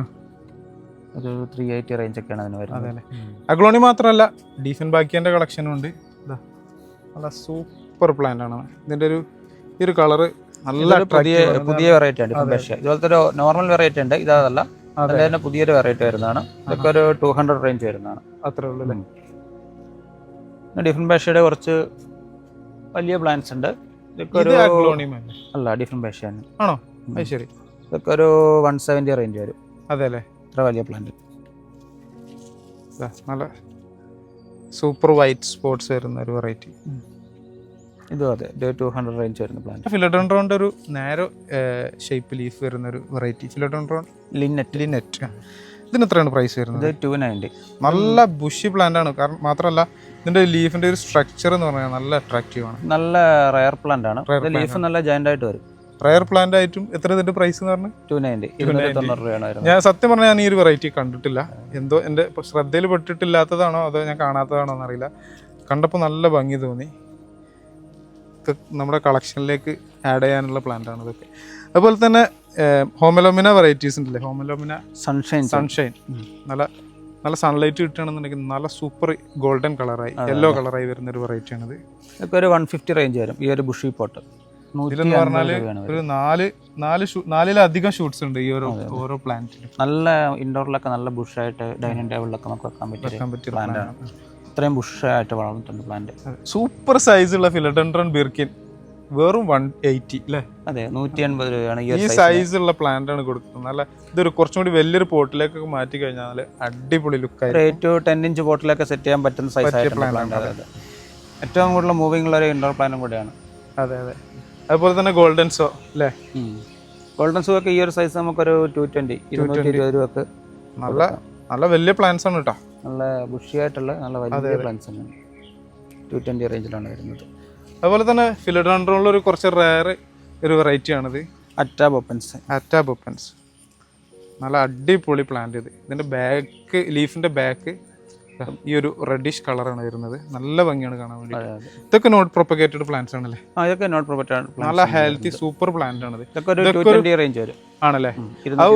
ഒരു 380 റേഞ്ച് ഒക്കെയാണ് അതിന് വരുന്നത്. അതെ, അഗ്ലോണി മാത്രമല്ല ഡീഫൻബാക്കിയൻ്റെ കളക്ഷനും ഉണ്ട്. നല്ല സൂപ്പർ പ്ലാന്റ് ആണ്. ഇതിൻ്റെ ഈ ഒരു കളറ് നല്ല പുതിയ വെറൈറ്റി ആണ്. ഇതുപോലത്തെ ഒരു നോർമൽ വെറൈറ്റി ഉണ്ട്, ഇതല്ല. അതിൻ്റെ തന്നെ പുതിയൊരു വെറൈറ്റി വരുന്നതാണ്. ഇതൊക്കെ ഒരു 200 റേഞ്ച് വരുന്നതാണ്. അത്രേ ഉള്ളൂ. ഡിഫറെന്റ് ഭാഷയുടെ കുറച്ച് വലിയ പ്ലാന്റ്സ് ഉണ്ട്. ഇതൊക്കെ ഒരു അല്ല, ഡിഫറെന്റ് ഭാഷയാണ്. ആണോ? ശരി. ഇതൊക്കെ ഒരു 170 റേഞ്ച് വരും. അതെ അല്ലേ? ഇത്ര വലിയ പ്ലാന്റ്. നല്ല സൂപ്പർ വൈറ്റ് സ്പോട്ട്സ് വരുന്ന ഒരു വെറൈറ്റി. ഇതും അതെ, 200 റേഞ്ച് വരുന്ന പ്ലാന്റ്. ഫിലോഡെൻഡ്രോണിന്റെ ഒരു നേരോ ഷേപ്പ് ലീഫ് വരുന്ന ഒരു വെറൈറ്റി. ഫിലോഡെൻഡ്രോൺ ലിനെറ്റ്. ഇതിന് എത്രയാണ് പ്രൈസ് വരുന്നത്? 290. നല്ല ബുഷി പ്ലാന്റ് ആണ്. കാരണം മാത്രമല്ല ഇതിന്റെ ലീഫിന്റെ ഒരു സ്ട്രക്ചർ എന്ന് പറഞ്ഞാൽ നല്ല അട്രാക്റ്റീവ് ആണ്. നല്ല റയർ പ്ലാന്റ് ആണ്. ലീഫ് നല്ല ജയന്റ് ആയിട്ട് വരും. റയർ പ്ലാന്റ് ആയിട്ടും എത്ര ഇതിന്റെ പ്രൈസ് എന്ന് പറഞ്ഞു? 290 290 രൂപയാണ് വരുന്നത്. ഞാൻ സത്യം പറഞ്ഞാൽ ഞാൻ ഈ ഒരു വെറൈറ്റി കണ്ടിട്ടില്ല. എന്തോ എൻ്റെ ശ്രദ്ധയിൽ പെട്ടിട്ടില്ലാത്തതാണോ അതോ ഞാൻ കാണാത്തതാണോ എന്നറിയില്ല. കണ്ടപ്പോൾ നല്ല ഭംഗി തോന്നി. നമ്മുടെ കളക്ഷനിലേക്ക് ആഡ് ചെയ്യാനുള്ള പ്ലാന്റ് ആണ് ഇതൊക്കെ. അതുപോലെ തന്നെ ഹോമലോമിന വെറൈറ്റീസ് ഉണ്ടല്ലേ, ഹോമലോമിന സൺഷൈൻ നല്ല നല്ല സൺലൈറ്റ് കിട്ടുകയാണെന്നുണ്ടെങ്കിൽ നല്ല സൂപ്പർ ഗോൾഡൻ കളറായി യെല്ലോ കളറായി വരുന്ന ഒരു വെറൈറ്റി ആണിത്. ഇതൊക്കെ ഒരു 150 റേഞ്ച് വരും ഈ ഒരു ബുഷി പോട്ട്. ഇതിലെന്ന് പറഞ്ഞാല് ഒരു നാലിലധികം ഷൂട്ട്സ് ഉണ്ട് ഈ ഓരോ പ്ലാന്റിലും. നല്ല ഇൻഡോറിലൊക്കെ നല്ല ബുഷായിട്ട് ഡൈനിങ് ടേബിളിലൊക്കെ നമുക്ക് വെക്കാൻ പറ്റിയ പ്ലാന്റ് ആണ്. ഇത്രയും ബുഷായിട്ട് വളർന്നിട്ടുണ്ട് പ്ലാന്റ്. സൂപ്പർ സൈസുള്ള ഫിലഡെൻഡ്രൻ ബിർക്കിൻ വെറും 180 അല്ലേ? അതെ, 180 രൂപയാണ് ഈ സൈസുള്ള പ്ലാന്റ് ആണ് കൊടുക്കുന്നത്. നല്ല ഇതൊരു കുറച്ചും കൂടി വലിയൊരു പോട്ടിലേക്കൊക്കെ മാറ്റി കഴിഞ്ഞാൽ അടിപൊളി ലുക്കായി 8 to 10 ഇഞ്ച് പോട്ടിലൊക്കെ സെറ്റ് ചെയ്യാൻ പറ്റുന്ന സൈസ് പ്ലാന്റ്. ഏറ്റവും കൂടുതൽ മൂവിംഗ് ഉള്ള ഒരു ഇൻഡോർ പ്ലാന്റും കൂടിയാണ്. അതെ അതെ. അതുപോലെ തന്നെ ഗോൾഡൻ സോ അല്ലേ? ഗോൾഡൻ സോ ഒക്കെ ഈ ഒരു സൈസ് നമുക്കൊരു 220 രൂപക്ക് നല്ല നല്ല വലിയ പ്ലാന്റ്സ് ആണ് കേട്ടോ. നല്ല ബുഷിയായിട്ടുള്ള നല്ല വലിയ പ്ലാന്റ്സ് ആണ്. 220 റേഞ്ചിലാണ് വരുന്നത്. അതുപോലെ തന്നെ ഫിലഡെൻഡ്രോണിൽ ഒരു കുറച്ച് റയർ ഒരു വെറൈറ്റി ആണിത്, അറ്റാബൊപ്പൻസ്. നല്ല അടിപൊളി പ്ലാന്റ് ഇത്. ഇതിൻ്റെ ബാക്ക് ലീഫിൻ്റെ ബാക്ക് ഈ ഒരു റെഡിഷ് കളറാണ് വരുന്നത്. നല്ല ഭംഗിയാണ് കാണാൻ വേണ്ടി. ഇതൊക്കെ നോട്ട് പ്രൊപ്പഗേറ്റഡ് പ്ലാന്റ്സ് ആണല്ലേ? ഇതൊക്കെ നോട്ട് പ്രൊപ്പഗേറ്റഡ്, നല്ല ഹെൽത്തി സൂപ്പർ പ്ലാന്റ് ആണ്. ആണല്ലേ? ആ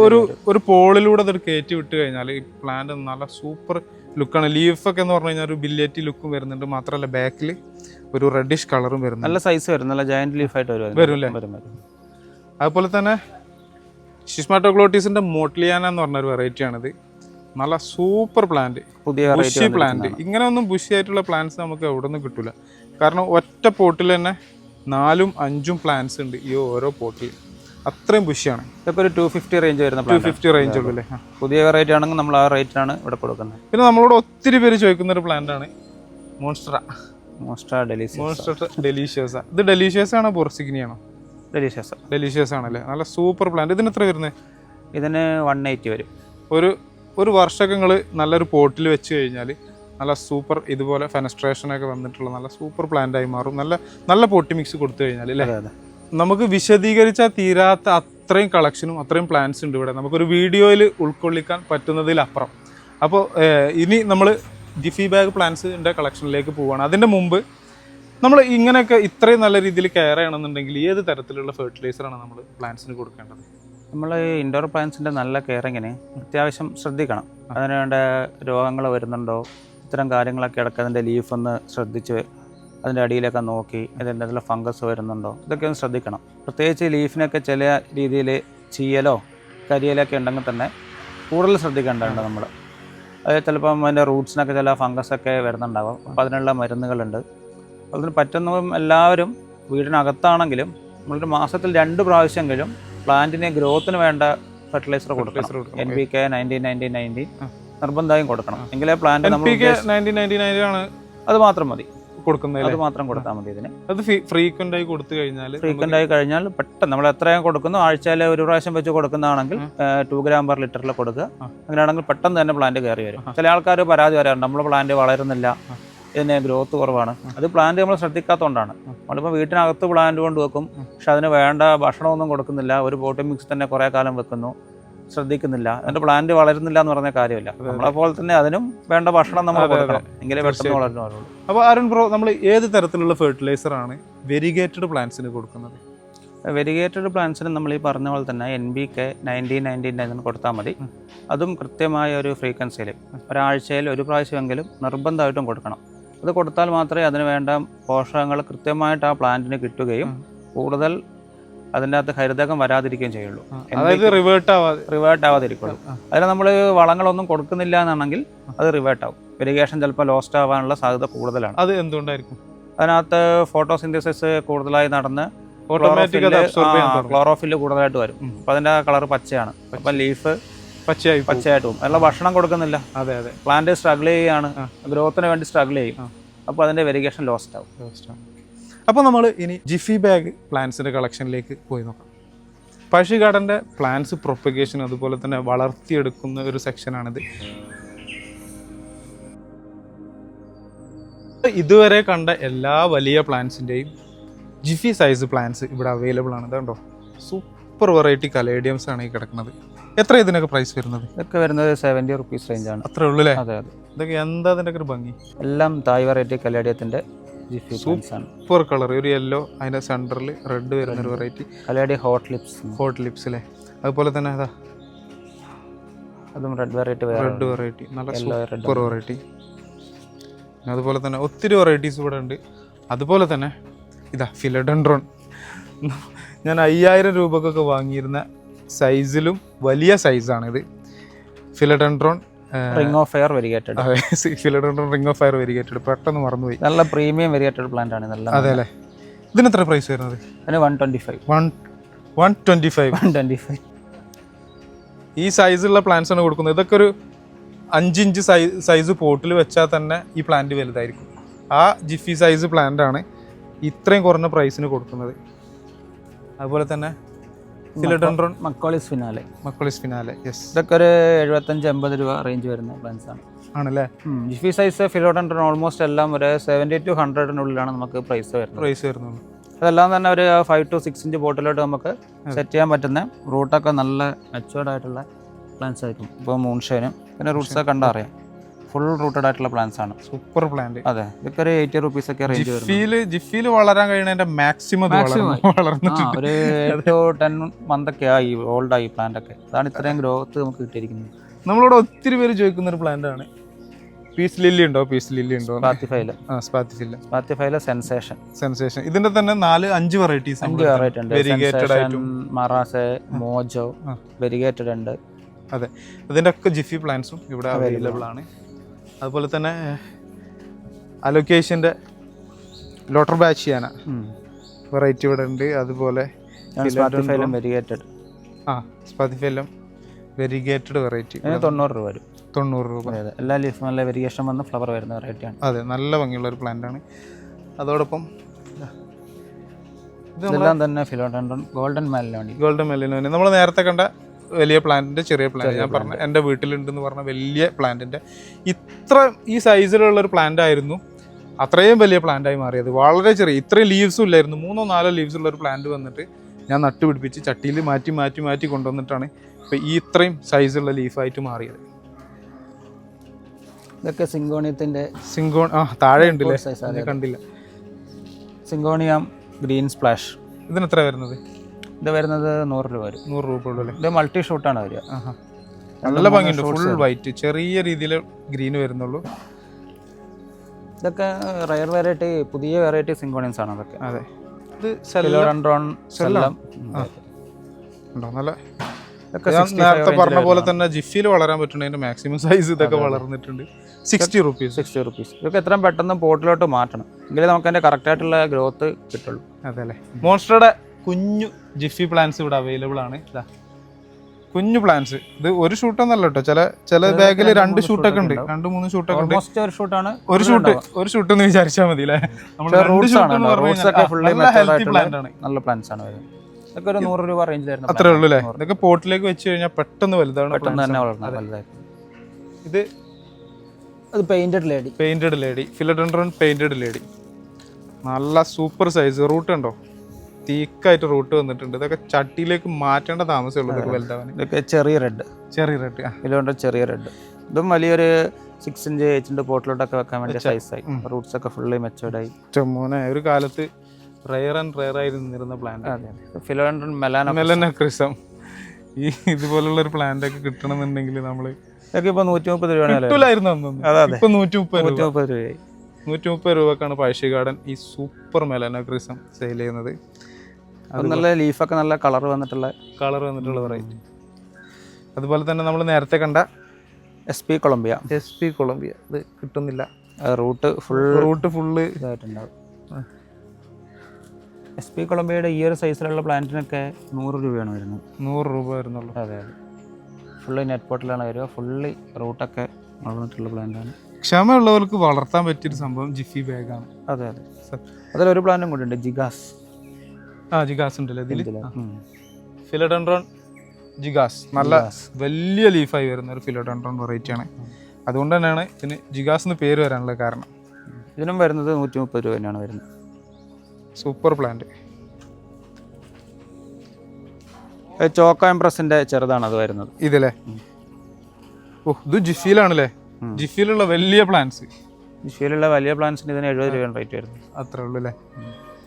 ഒരു പോളിലൂടെ അതൊരു കയറ്റി വിട്ട് കഴിഞ്ഞാൽ ഈ പ്ലാന്റ് നല്ല സൂപ്പർ ലുക്കാണ്. ലീഫൊക്കെ എന്ന് പറഞ്ഞു കഴിഞ്ഞാൽ ഒരു ബില്ലറ്റി ലുക്കും വരുന്നുണ്ട്. മാത്രമല്ല ബാക്കിൽ ഒരു റെഡിഷ് കളറും വരുന്നുണ്ട്. നല്ല സൈസ് വരും, നല്ല ജയന്റ് ലീഫ് ആയിട്ട് വരും. അതുപോലെ തന്നെ ഷിസ്മാറ്റോഗ്ലോട്ടീസിന്റെ മോട്ട്ലിയാന എന്ന് പറഞ്ഞൊരു വെറൈറ്റി ആണിത്. നല്ല സൂപ്പർ പ്ലാന്റ്, ബുഷി പ്ലാന്റ്. ഇങ്ങനെ ഒന്നും ബുഷി ആയിട്ടുള്ള പ്ലാന്റ്സ് നമുക്ക് എവിടെ നിന്നും കിട്ടില്ല. കാരണം ഒറ്റ പോട്ടിൽ തന്നെ 4ഉം 5ഉം പ്ലാന്റ്സ് ഉണ്ട് ഈ ഓരോ പോട്ടിൽ. അത്രയും ബുഷിയാണ്. ഇതൊക്കെ ഒരു 250 റേഞ്ച് വരുന്ന 250 റേഞ്ച് ഉള്ളൂ അല്ലേ? പുതിയ വെറൈറ്റി ആണെങ്കിൽ നമ്മൾ ആ റേറ്റിനാണ് ഇവിടെ കൊടുക്കുന്നത്. പിന്നെ നമ്മളോട് ഒത്തിരി പേര് ചോദിക്കുന്ന ഒരു പ്ലാന്റ് ആണ് മോൺസ്റ്റർ ഡെലീഷ്യസ്. ഇത് ഡെലീഷ്യസ് ആണോ ബോർസിഗ്നിയാണോ? ഡെലീഷ്യസ് ആണല്ലേ? നല്ല സൂപ്പർ പ്ലാന്റ്. ഇതിന് എത്ര വരുന്നത്? ഇതിന് 180 വരും. ഒരു വർഷമൊക്കെ നിങ്ങൾ നല്ലൊരു പോട്ടിൽ വെച്ച് കഴിഞ്ഞാൽ നല്ല സൂപ്പർ ഇതുപോലെ ഫെനസ്ട്രേഷനൊക്കെ വന്നിട്ടുള്ള നല്ല സൂപ്പർ പ്ലാന്റ് ആയി മാറും. നല്ല പോട്ടി മിക്സ് കൊടുത്തു കഴിഞ്ഞാൽ അല്ലേ? നമുക്ക് വിശദീകരിച്ചാൽ തീരാത്ത അത്രയും കളക്ഷനും അത്രയും പ്ലാന്റ്സ് ഉണ്ട് ഇവിടെ. നമുക്കൊരു വീഡിയോയിൽ ഉൾക്കൊള്ളിക്കാൻ പറ്റുന്നതിലപ്പുറം. അപ്പോൾ ഇനി നമ്മൾ ജിഫി ബാഗ് പ്ലാന്റ്സിൻ്റെ കളക്ഷനിലേക്ക് പോവുകയാണ്. അതിൻ്റെ മുമ്പ് നമ്മൾ ഇങ്ങനെയൊക്കെ ഇത്രയും നല്ല രീതിയിൽ കെയർ ചെയ്യണമെന്നുണ്ടെങ്കിൽ ഏത് തരത്തിലുള്ള ഫെർട്ടിലൈസറാണ് നമ്മൾ പ്ലാന്റ്സിന് കൊടുക്കേണ്ടത്? നമ്മൾ ഇൻഡോർ പ്ലാന്റ്സിൻ്റെ നല്ല കെയറിങ്ങിന് അത്യാവശ്യം ശ്രദ്ധിക്കണം. അതിന് വേണ്ട രോഗങ്ങൾ വരുന്നുണ്ടോ, ഇത്തരം കാര്യങ്ങളൊക്കെ ഇടയ്ക്ക് അതിൻ്റെ ലീഫ് ഒന്ന് ശ്രദ്ധിച്ച് അതിൻ്റെ അടിയിലൊക്കെ നോക്കി അതിൻ്റെ അതിൽ ഫംഗസ് വരുന്നുണ്ടോ ഇതൊക്കെ ഒന്ന് ശ്രദ്ധിക്കണം. പ്രത്യേകിച്ച് ലീഫിനൊക്കെ ചില രീതിയിൽ ചീയലോ കരിയലൊക്കെ ഉണ്ടെങ്കിൽ തന്നെ കൂടുതൽ ശ്രദ്ധിക്കേണ്ടതുണ്ട് നമ്മൾ. അത് ചിലപ്പം അതിൻ്റെ റൂട്ട്സിനൊക്കെ ചില ഫംഗസൊക്കെ വരുന്നുണ്ടാകും. അപ്പോൾ അതിനുള്ള മരുന്നുകളുണ്ട്. അതിന് പറ്റുന്നതും എല്ലാവരും വീടിനകത്താണെങ്കിലും നമ്മളൊരു മാസത്തിൽ 2 പ്രാവശ്യമെങ്കിലും പ്ലാന്റിന് ഗ്രോത്തിന് വേണ്ട ഫെർട്ടിലൈസർ കൊടുക്കണം. NPK 90-90-90 നിർബന്ധമായും കൊടുക്കണം. എങ്കിലേ പ്ലാന്റ് അത് മാത്രം മതി കൊടുക്കുന്നത്. അത് മാത്രം കൊടുത്താൽ മതി. ഇതിന് അത് ഫ്രീക്വന്റ് ആയി കഴിഞ്ഞാൽ പെട്ടെന്ന് നമ്മൾ എത്രയും കൊടുക്കുന്നു, ആഴ്ചയിൽ ഒരു പ്രാവശ്യം വെച്ച് കൊടുക്കുന്നതാണെങ്കിൽ 2 gram per ലിറ്ററിൽ കൊടുക്കുക. അങ്ങനെയാണെങ്കിൽ പെട്ടെന്ന് തന്നെ പ്ലാന്റ് കയറി വരും. ചില ആൾക്കാർ പരാതി വരാറുണ്ട്, നമ്മൾ പ്ലാന്റ് വളരുന്നില്ല, ഇതിന് ഗ്രോത്ത് കുറവാണ്. അത് പ്ലാന്റ് നമ്മൾ ശ്രദ്ധിക്കാത്തതുകൊണ്ടാണ്. നമ്മളിപ്പോൾ വീട്ടിനകത്ത് പ്ലാന്റ് കൊണ്ട് വെക്കും, പക്ഷെ അതിന് വേണ്ട ഭക്ഷണമൊന്നും കൊടുക്കുന്നില്ല. ഒരു പോട്ടിംഗ് മിക്സ് തന്നെ കുറേ കാലം വെക്കുന്നു, ശ്രദ്ധിക്കുന്നില്ല. അതിൻ്റെ പ്ലാന്റ് വളരുന്നില്ല എന്ന് പറഞ്ഞ കാര്യമില്ല. നമ്മളെപ്പോലെ തന്നെ അതിനും വേണ്ട ഭക്ഷണം നമ്മൾ കൊടുക്കണം, എങ്കിലേ പെട്ടെന്ന് വളരുന്നുള്ളൂ. അപ്പോൾ അരുൺ ബ്രോ, നമ്മൾ ഏത് തരത്തിലുള്ള ഫെർട്ടിലൈസറാണ് വെരിഗേറ്റഡ് പ്ലാന്റ്സിന് കൊടുക്കുന്നത്? വെരിഗേറ്റഡ് പ്ലാന്റ്സിന് നമ്മൾ ഈ പറഞ്ഞ പോലെ തന്നെ NPK 90-90-90 കൊടുത്താൽ മതി. അതും കൃത്യമായ ഒരു ഫ്രീക്വൻസിയിൽ ഒരാഴ്ചയിൽ 1 പ്രാവശ്യമെങ്കിലും നിർബന്ധമായിട്ടും കൊടുക്കണം. അത് കൊടുത്താൽ മാത്രമേ അതിന് വേണ്ട പോഷകങ്ങൾ കൃത്യമായിട്ട് ആ പ്ലാന്റിന് കിട്ടുകയും കൂടുതൽ അതിൻ്റെ അകത്ത് ഹരിതകം വരാതിരിക്കുകയും ചെയ്യുള്ളൂ. റിവേർട്ട് ആവാതിരിക്കുള്ളൂ. അതിൽ നമ്മൾ വളങ്ങളൊന്നും കൊടുക്കുന്നില്ല എന്നാണെങ്കിൽ അത് റിവേർട്ട് ആവും. വെരിഗേഷൻ ചിലപ്പോൾ ലോസ്റ്റ് ആവാനുള്ള സാധ്യത കൂടുതലാണ്. അത് എന്തുകൊണ്ടായിരിക്കും? അതിനകത്ത് ഫോട്ടോസിന്തസിസ് കൂടുതലായി നടന്ന് ക്ലോറോഫില്ല് കൂടുതലായിട്ട് വരും. അപ്പോൾ അതിൻ്റെ കളർ പച്ചയാണ്. അപ്പം ലീഫ് പച്ചയായിട്ട് പോകും. അതിനുള്ള ഭക്ഷണം കൊടുക്കുന്നില്ല. പ്ലാന്റ് സ്ട്രഗിൾ ചെയ്യുകയാണ്, ഗ്രോത്തിന് വേണ്ടി സ്ട്രഗിൾ ചെയ്യും. അപ്പോൾ അതിൻ്റെ വെരിഗേഷൻ ലോസ്റ്റ് ആവും. അപ്പോൾ നമ്മൾ ഇനി ജിഫി ബാഗ് പ്ലാന്റ്സിൻ്റെ കളക്ഷനിലേക്ക് പോയി നോക്കാം. പഴശ്ശി ഗാർഡൻ്റെ പ്ലാന്റ്സ് പ്രൊപ്പഗേഷൻ അതുപോലെ തന്നെ വളർത്തിയെടുക്കുന്ന ഒരു സെക്ഷനാണിത്. ഇതുവരെ കണ്ട എല്ലാ വലിയ പ്ലാന്റ്സിൻ്റെയും ജിഫി സൈസ് പ്ലാന്റ്സ് ഇവിടെ അവൈലബിൾ ആണ്. ഇതുണ്ടോ, സൂപ്പർ വെറൈറ്റി കലേഡിയംസ് ആണ് ഈ കിടക്കുന്നത്. എത്ര ഇതിനൊക്കെ പ്രൈസ് വരുന്നത്? ഇതൊക്കെ വരുന്നത് 70 റുപ്പീസ് റേഞ്ചാണ്. അത്രേ ഉള്ളൂ അല്ലേ? അതെ അതെ. ഇതൊക്കെ എന്താ അതിൻ്റെ ഒക്കെ ഒരു ഭംഗി. എല്ലാം തായ് വെറൈറ്റി കലേഡിയത്തിൻ്റെ ജിഫി പ്ലാന്റ്സ് ആണ്. സൂപ്പർ കളർ, ഒരു യെല്ലോ, അതിൻ്റെ സെൻറ്ററിൽ റെഡ് വരുന്ന ഒരു വെറൈറ്റി കലേഡിയ ഹോട്ട് ലിപ്സ് അല്ലേ. അതുപോലെ തന്നെ അതാ അതും റെഡ് വെറൈറ്റി, നല്ല സൂപ്പർ വെറൈറ്റി. അതുപോലെ തന്നെ ഒത്തിരി വെറൈറ്റീസ് ഇവിടെ ഉണ്ട്. അതുപോലെ തന്നെ ഇതാ ഫിലഡൻഡ്രോൺ. ഞാൻ 5000 രൂപക്കൊക്കെ വാങ്ങിയിരുന്ന സൈസിലും വലിയ സൈസാണിത്. Philodendron ring of fire variegated. Philodendron ring of fire variegated, പെട്ടെന്ന് മറന്നുപോയി. നല്ല പ്രീമിയം വെരിഗേറ്റഡ് പ്ലാന്റ് ആണ്. നല്ല അതെ അല്ലേ. ഇതിന് എത്ര പ്രൈസ് വരുന്നത്? അതിന് 125. ഈ സൈസുള്ള പ്ലാന്റ്സ് ആണ് കൊടുക്കുന്നത്. ഇതൊക്കെ ഒരു 5 ഇഞ്ച് സൈസ് പോട്ടിൽ വെച്ചാൽ തന്നെ ഈ പ്ലാന്റ് വലുതായിരിക്കും. ആ ജിഫി സൈസ് പ്ലാന്റ് ആണ് ഇത്രയും കുറഞ്ഞ പ്രൈസിന് കൊടുക്കുന്നത്. അതുപോലെ തന്നെ ഫിലഡൻഡ്രോൺ മക്കോളിസ് ഫിനാലെ, യെസ്. ഇതൊക്കെ ഒരു 75-80 രൂപ റേഞ്ച് വരുന്ന പ്ലാന്റ്സ് ആണല്ലേ. ജിഫി സൈസ് ഫിലഡൻഡ്രോൺ ഓൾമോസ്റ്റ് എല്ലാം ഒരു 70 to 100 നമുക്ക് പ്രൈസ് വരുന്നത്. അതെല്ലാം തന്നെ ഒരു 5 to 6 ഇഞ്ച് ബോട്ടിലോട്ട് നമുക്ക് സെറ്റ് ചെയ്യാൻ പറ്റുന്ന റൂട്ടൊക്കെ നല്ല മെച്ചുവേർഡ് ആയിട്ടുള്ള പ്ലാന്റ്സ് ആയിരിക്കും. ഇപ്പോൾ മൂൺഷൈനും പിന്നെ റൂട്ട്സ് ഒക്കെ കണ്ടാൽ അറിയാം, ഫുൾ റൂട്ടഡ് ആയിട്ടുള്ള പ്ലാന്റ്സ് ആണ്. Super plant. അതെ, ഇതൊക്കെ ഒരു 80 റുപ്പീസ് ഒക്കെ റേഞ്ച് വരും. ജിഫിയിൽ വളരാൻ കഴിയുന്നതിന്റെ മാക്സിമം ഒരു 8 to 10 month ഒക്കെ ആയി ഓൾഡ് ആയി പ്ലാന്റ് ഒക്കെ. അതാണ് ഇത്രയും ഗ്രോത്ത് നമുക്ക് കിട്ടിയിരിക്കുന്നത്. നമ്മളിവിടെ ഒത്തിരി പേര് ചോദിക്കുന്ന ഒരു പ്ലാന്റ് ആണ്. പീസ് ലില്ലി ഉണ്ടോ? സ്പാത്തിഫൈല സെൻസേഷൻ. ഇതിന്റെ തന്നെ 4-5 വെറൈറ്റീസ് ഉണ്ട്. മറാസെ, മോജോ, വെരിഗേറ്റഡ് ഉണ്ട്. അതെ, ഇതിന്റെ ഒക്കെ ജിഫി പ്ലാന്റ്സും ഇവിടെ അവൈലബിൾ ആണ്. അതുപോലെ തന്നെ അലൊക്കേഷന്റെ ലോട്ടർ ബാച്ചിയാന വെറൈറ്റി ഇവിടെ ഉണ്ട്. അതുപോലെ സ്പാത്തിഫൈലം വെരിഗേറ്റഡ് വെറൈറ്റി 90 രൂപ വരും. 90 രൂപ. എല്ലാ ലീഫും നല്ല വെരിഗേഷൻ വന്ന് ഫ്ലവർ വരുന്ന വെറൈറ്റിയാണ്. അതെ, നല്ല ഭംഗിയുള്ള ഒരു പ്ലാന്റ് ആണ്. അതോടൊപ്പം ഇതെല്ലാം തന്നെ ഫിലോഡൻഡ്രോൺ ഗോൾഡൻ മെലനോനി. നമ്മൾ നേരത്തെ കണ്ട വലിയ പ്ലാന്റിന്റെ ചെറിയ പ്ലാന്റ്, ഞാൻ പറഞ്ഞ എൻ്റെ വീട്ടിലുണ്ടെന്ന് പറഞ്ഞ വലിയ പ്ലാന്റിന്റെ ഈ സൈസിലുള്ള ഒരു പ്ലാന്റ് ആയിരുന്നു അത്രയും വലിയ പ്ലാന്റായി മാറിയത്. വളരെ ചെറിയ, ഇത്രയും ലീവ്സും ഇല്ലായിരുന്നു. 3-4 ലീവ്സ് ഉള്ള ഒരു പ്ലാന്റ് വന്നിട്ട് ഞാൻ നട്ടുപിടിപ്പിച്ച് ചട്ടിയിൽ മാറ്റി കൊണ്ടുവന്നിട്ടാണ് ഇപ്പം ഈ ഇത്രയും സൈസുള്ള ലീഫായിട്ട് മാറിയത്. ഇതൊക്കെ താഴെ ഉണ്ടല്ലേ, കണ്ടില്ല. Syngonium green splash. ഇതിന് എത്ര വരുന്നത്? ഇത് വരുന്നത് 100 രൂപ വരും. 100 രൂപ ഉള്ളൂ അല്ലേ. ഇത് മൾട്ടി ഷൂട്ടാണ് വരിക. നല്ല ഭംഗിയുണ്ട്, ഫുൾ വൈറ്റ്, ചെറിയ രീതിയിൽ ഗ്രീൻ വരുന്നുള്ളൂ. ഇതൊക്കെ റയർ വെറൈറ്റി, പുതിയ വെറൈറ്റി സിങ്കോണിയൻസ് ആണ് അതൊക്കെ. അതെ, ഇത് നല്ല നേരത്തെ പറഞ്ഞ പോലെ തന്നെ ജിഫിയിൽ വളരാൻ പറ്റുന്നതിന്റെ മാക്സിമം സൈസ് ഇതൊക്കെ വളർന്നിട്ടുണ്ട്. 60 റുപ്പീസ്. ഇതൊക്കെ എത്രയും പെട്ടെന്ന് പോട്ടിലോട്ട് മാറ്റണം, എങ്കിലേ നമുക്ക് അതിന്റെ കറക്റ്റ് ആയിട്ടുള്ള ഗ്രോത്ത് കിട്ടുള്ളൂ. അതെ അല്ലേ. മോൺസ്റ്ററുടെ കുഞ്ഞു ജിഫി പ്ലാന്റ്സ് ഇവിടെ അവൈലബിൾ ആണ്. കുഞ്ഞു പ്ലാന്റ്സ്. ഇത് ഒരു ഷൂട്ടൊന്നല്ല കേട്ടോ, ചില ബാഗിൽ 2 ഷൂട്ടൊക്കെ ഉണ്ട്, 2-3 ഷൂട്ടൊക്കെ ഉണ്ട്. ഒരു ഷൂട്ട് എന്ന് വിചാരിച്ചാൽ മതി അല്ലേ. നല്ല പ്ലാന്റ്സ് ആണ്. ഇതൊക്കെ ഒരു 100 രൂപ റേഞ്ച് വരുന്നത്. അത്രേ ഉള്ളൂ അല്ലേ. ഇതൊക്കെ പോട്ടിലേക്ക് വെച്ച് കഴിഞ്ഞാൽ പെട്ടെന്ന് വലുതാണ്. ഇത് painted lady, philodendron painted lady. നല്ല സൂപ്പർ സൈസ്. റൂട്ട് ഉണ്ടോ? തീക്കായിട്ട് റൂട്ട് വന്നിട്ടുണ്ട്. ഇതൊക്കെ ചട്ടിയിലേക്ക് മാറ്റേണ്ട താമസമേ ഉള്ളൂ ഇതൊക്കെ വലുതാവാൻ. ഇതൊക്കെ ചെറിയ റെഡ്. ചെറിയ റെഡ്. ഇതും വലിയൊരു 6 ഇഞ്ച് 8 ഇഞ്ച് പോട്ടിലോട്ടൊക്കെ വെക്കാൻ വേണ്ടി സൈസായി. റൂട്ട്സ് ഒക്കെ ഫുള്ളി മെച്ചോർഡായി. മോനെ, ഒരു കാലത്ത് റെയർ ആയി നിന്നിരുന്ന പ്ലാന്റ്. ഫിലോഡൻഡ്രോൺ മെലനോക്രിസം. ഈ ഇതുപോലുള്ള ഒരു പ്ലാന്റ് ഒക്കെ കിട്ടണമെന്നുണ്ടെങ്കിൽ നമ്മള് ഇതൊക്കെ ഇപ്പൊ 130 രൂപയായിരുന്നു. 130 രൂപക്കാണ് പഴശ്ശി ഗാർഡൻ ഈ സൂപ്പർ മെലനോക്രിസം സെയിൽ ചെയ്യുന്നത്. നല്ല ലീഫൊക്കെ നല്ല കളർ വന്നിട്ടുള്ള വെറൈറ്റി. അതുപോലെ തന്നെ നമ്മൾ നേരത്തെ കണ്ട SP കൊളംബിയ. ഇത് കിട്ടുന്നില്ല. റൂട്ട് ഫുള്ള് ഇതായിട്ടുണ്ടാവും. SP കൊളംബിയയുടെ ഈ ഒരു സൈസിലുള്ള പ്ലാന്റിനൊക്കെ 100 രൂപയാണ് വരുന്നത്. 100 രൂപ വരുന്നുള്ളൂ. അതെ, ഫുള്ളി നെറ്റ് പോട്ടിലാണ് വരിക. ഫുള്ളി റൂട്ടൊക്കെ വളർന്നിട്ടുള്ള പ്ലാന്റാണ്. ക്ഷമയുള്ളവർക്ക് വളർത്താൻ പറ്റിയൊരു സംഭവം ജിഫി ബാഗാണ്. അതെ, അതിലൊരു പ്ലാന്റും കൂടി ഉണ്ട്, ജിഗാസ് ഉണ്ടല്ലേ ഇതിൽ. ഫിലഡൻഡ്രോൺ ജിഗാസ് നല്ല വലിയ ലീഫായി വരുന്ന ഒരു ഫിലഡൻഡ്രോൺ വെറൈറ്റി ആണ്. അതുകൊണ്ട് തന്നെയാണ് ഇതിന് ജിഗാസ് എന്ന് പേര് വരാനുള്ള കാരണം. ഇതിനും വരുന്നത് 130 രൂപ തന്നെയാണ് വരുന്നത്. Super plant. ചോക്കോ എംപ്രസിന്റെ ചെറുതാണ് അത് വരുന്നത്. ഇതല്ലേ? ഓ, ഇത് ജിഫിയിലാണല്ലേ? ജിഫിയിലുള്ള വലിയ പ്ലാന്റ്സ്. ജിഫിയിലുള്ള വലിയ പ്ലാന്റ്സിന് ഇതിന് 70 രൂപയാണ് റേറ്റ് വരുന്നത്. അത്രേ ഉള്ളൂ അല്ലേ?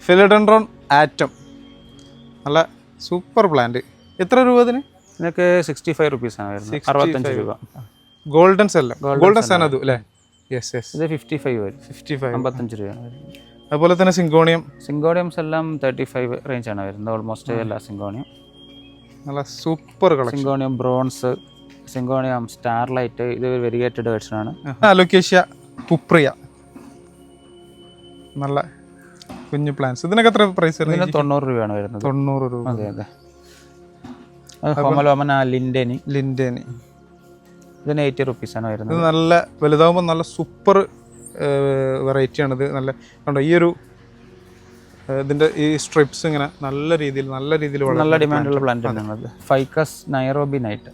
ഫിലഡൻഡ്രോൺ ആറ്റം, നല്ല സൂപ്പർ പ്ലാന്റ്. എത്ര രൂപ ഇതിന്? ഇതിനൊക്കെ 65 റുപ്പീസാണ് വരുന്നത്. 65 രൂപ. ഗോൾഡൻ സെല്ല, ഗോൾഡൻ സനതു അല്ലേ? Yes yes. ഇത് 55 വരും. 55 രൂപയാണ്. അതുപോലെ തന്നെ സിങ്കോണിയംസ് എല്ലാം 35 റേഞ്ചാണ് വരുന്നത്. ഓൾമോസ്റ്റ് എല്ലാ സിങ്കോണിയം നല്ല super collection. Syngonium bronze, syngonium starlight, ഇത് വെരിഗേറ്റഡ് വേർഷനാണ്. അലോക്കേഷ്യ പുപ്രിയ, നല്ല കുഞ്ഞു പ്ലാന്റ്സ്. ഇതിനൊക്കെ എത്ര പ്രൈസ്? 90 രൂപയാണ് വരുന്നത്. 90 രൂപ. അതെ അതെ. ഹോമലോമന ലിൻഡേനി, ഇതിന് 80 റുപ്പീസാണ് വരുന്നത്. ഇത് നല്ല വലുതാകുമ്പോൾ നല്ല സൂപ്പർ വെറൈറ്റിയാണിത്. നല്ല കണ്ടോ ഈ ഒരു ഇതിൻ്റെ ഈ സ്ട്രിപ്സ് ഇങ്ങനെ നല്ല രീതിയിൽ നല്ല ഡിമാൻഡുള്ള പ്ലാന്റ് ആണ്. ഫൈക്കസ് നൈറോബി നൈറ്റ്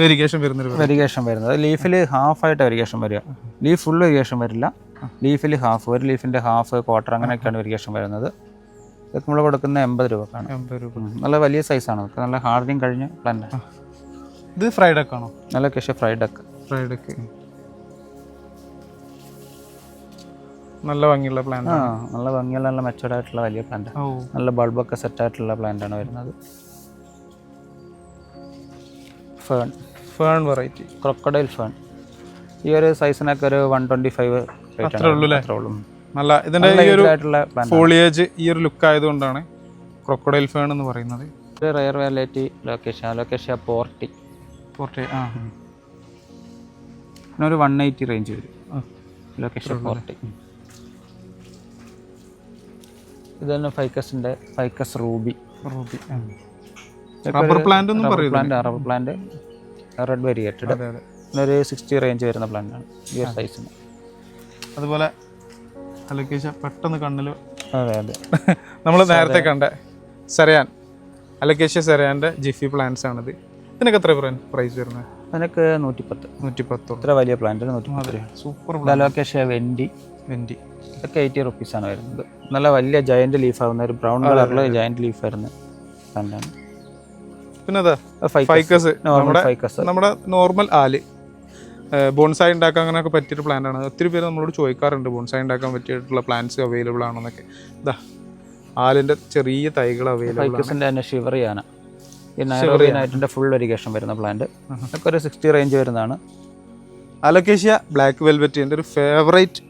വെരിഗേഷൻ വരുന്നത്. ലീഫിൽ ഹാഫ് ആയിട്ട് വെരിഗേഷൻ വരിക. ലീഫ് ഫുൾ വെരിഗേഷൻ വരില്ല, ലീഫിൽ ഹാഫ്, ഒരു ലീഫിൻ്റെ ഹാഫ് ക്വാർട്ടർ അങ്ങനെയൊക്കെയാണ് വെരിഗേഷൻ വരുന്നത്. ഇതൊക്കെ നമ്മൾ കൊടുക്കുന്ന 80 രൂപക്കാണ്. 80 രൂപ. നല്ല വലിയ സൈസാണ്, നല്ല ഹാർഡിങ് കഴിഞ്ഞ പ്ലാന്റ്. ഇത് ഫ്രൈഡക്ക് ആണോ? നല്ല കൃഷി ഫ്രൈഡക്ക്. നല്ല ഭംഗിയുള്ള പ്ലാന്റ്. നല്ല ഭംഗിയുള്ള നല്ല മെച്ചോർഡ് ആയിട്ടുള്ള വലിയ പ്ലാന്റ്. നല്ല ബൾബൊക്കെ സെറ്റ് ആയിട്ടുള്ള പ്ലാന്റ് ആണ് വരുന്നത്. Fern variety, crocodile fern. ഈ ഒരു സൈസിനൊക്കെ ഒരു 125 ഉള്ളൂ. നല്ല ഇതിന്റെ ഈ ഒരു ഫോളിയേജ് ഈ ഒരു ലുക്ക് ആയതുകൊണ്ടാണ് ക്രൊക്കഡൈൽ ഫേൺ എന്ന് പറയുന്നത്. ഇത് റയർ വെറൈറ്റി ലൊക്കേഷ്യ പോർട്ടി. ഒരു 180 റേഞ്ച് വരും. ലൊക്കേഷ്യ പോർട്ടി. ഇതാണ് ഫൈക്കസ് റൂബി. റബ്ബർ പ്ലാന്റ് ഒന്നും റബ്ബർ പ്ലാന്റ് റെഡ് വെരിഗേറ്റഡ്. ഒരു 60 റേഞ്ച് വരുന്ന പ്ലാന്റ് ആണ് ഈ ഒരു സൈസിന്. അതുപോലെ അലോക്കേഷ്യ പെട്ടെന്ന് കണ്ണിൽ. അതെ അതെ. നമ്മൾ നേരത്തെ കണ്ട സെറയാൻ, അലോക്കേഷ്യ സെറയാൻ്റെ ജിഫി പ്ലാന്റ്സ് ആണിത്. ഇതിനൊക്കെ എത്ര പ്രൈസ് വരുന്നത്? അതിനൊക്കെ 110. ഇത്ര വലിയ പ്ലാന്റ് 110. സൂപ്പർ. അലോക്കേഷ്യ വെൻഡി ഇതൊക്കെ 80 റുപ്പീസാണ് വരുന്നത്. നല്ല വലിയ ജയന്റ് ലീഫ് ആവുന്ന ഒരു ബ്രൗൺ കളറിൽ ജയന്റ് ലീഫ് വരുന്ന പ്ലാന്റാണ്. പിന്നെ ഫൈക്കസ്, നമ്മുടെ നോർമൽ ആല് ബോൺസായി ഉണ്ടാക്കാൻ അങ്ങനെയൊക്കെ പറ്റിയൊരു പ്ലാന്റ് ആണ്. ഒത്തിരി പേര് നമ്മളോട് ചോദിക്കാറുണ്ട് ബോൺസായി ഉണ്ടാക്കാൻ പറ്റിയിട്ടുള്ള പ്ലാന്റ്സ് അവൈലബിൾ ആണെന്നൊക്കെ. ഇതാ ആലിൻ്റെ ചെറിയ തൈകൾ അവൈലബിൾ. ഫൈക്കസിൻ്റെ തന്നെ ഷിവറിയാണ്. ഈ നൈറോബിനൈറ്റിൻ്റെ ഫുൾ വെരിഗേഷൻ വരുന്ന പ്ലാന്റ്. ഒക്കെ ഒരു 60 റേഞ്ച് വരുന്നതാണ്. അലോക്കേഷ്യ ബ്ലാക്ക് വെൽവെറ്റ് എൻ്റെ ഒരു ഫേവറേറ്റ്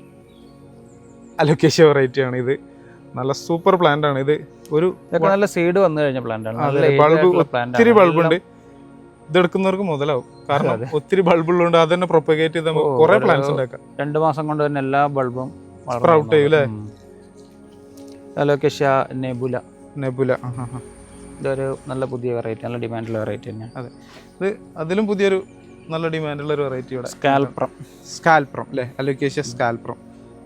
അലോക്കേഷ്യ വെറൈറ്റി ആണ് ഇത്. നല്ല സൂപ്പർ പ്ലാന്റ് ആണ് ഇത്. ഒരു നല്ല സീഡ് വന്നു കഴിഞ്ഞ പ്ലാന്റ് ആണ്. ഒത്തിരി ബൾബുണ്ട്. ഇതെടുക്കുന്നവർക്ക് മുതലാവും, കാരണം ഒത്തിരി ബൾബുള്ളതുകൊണ്ട് അത് തന്നെ പ്രൊപ്പഗേറ്റ് ചെയ്ത് നമുക്ക് കുറെ പ്ലാന്റ്സ് ഉണ്ടാക്കാം. 2 മാസം കൊണ്ട് തന്നെ എല്ലാ ബൾബും സ്പ്രൗട്ട് ചെയ്യും അല്ലേ? Alocasia nebula. ഇതൊരു നല്ല പുതിയ വെറൈറ്റി, നല്ല ഡിമാൻഡുള്ള വെറൈറ്റി തന്നെയാണ്. അതെ, ഇത് അതിലും പുതിയൊരു നല്ല ഡിമാൻഡുള്ള ഒരു വെറൈറ്റി ഇവിടെ. സ്കാൽപ്രം അല്ലേ? അലോക്കേഷ്യ സ്കാൽപ്രം.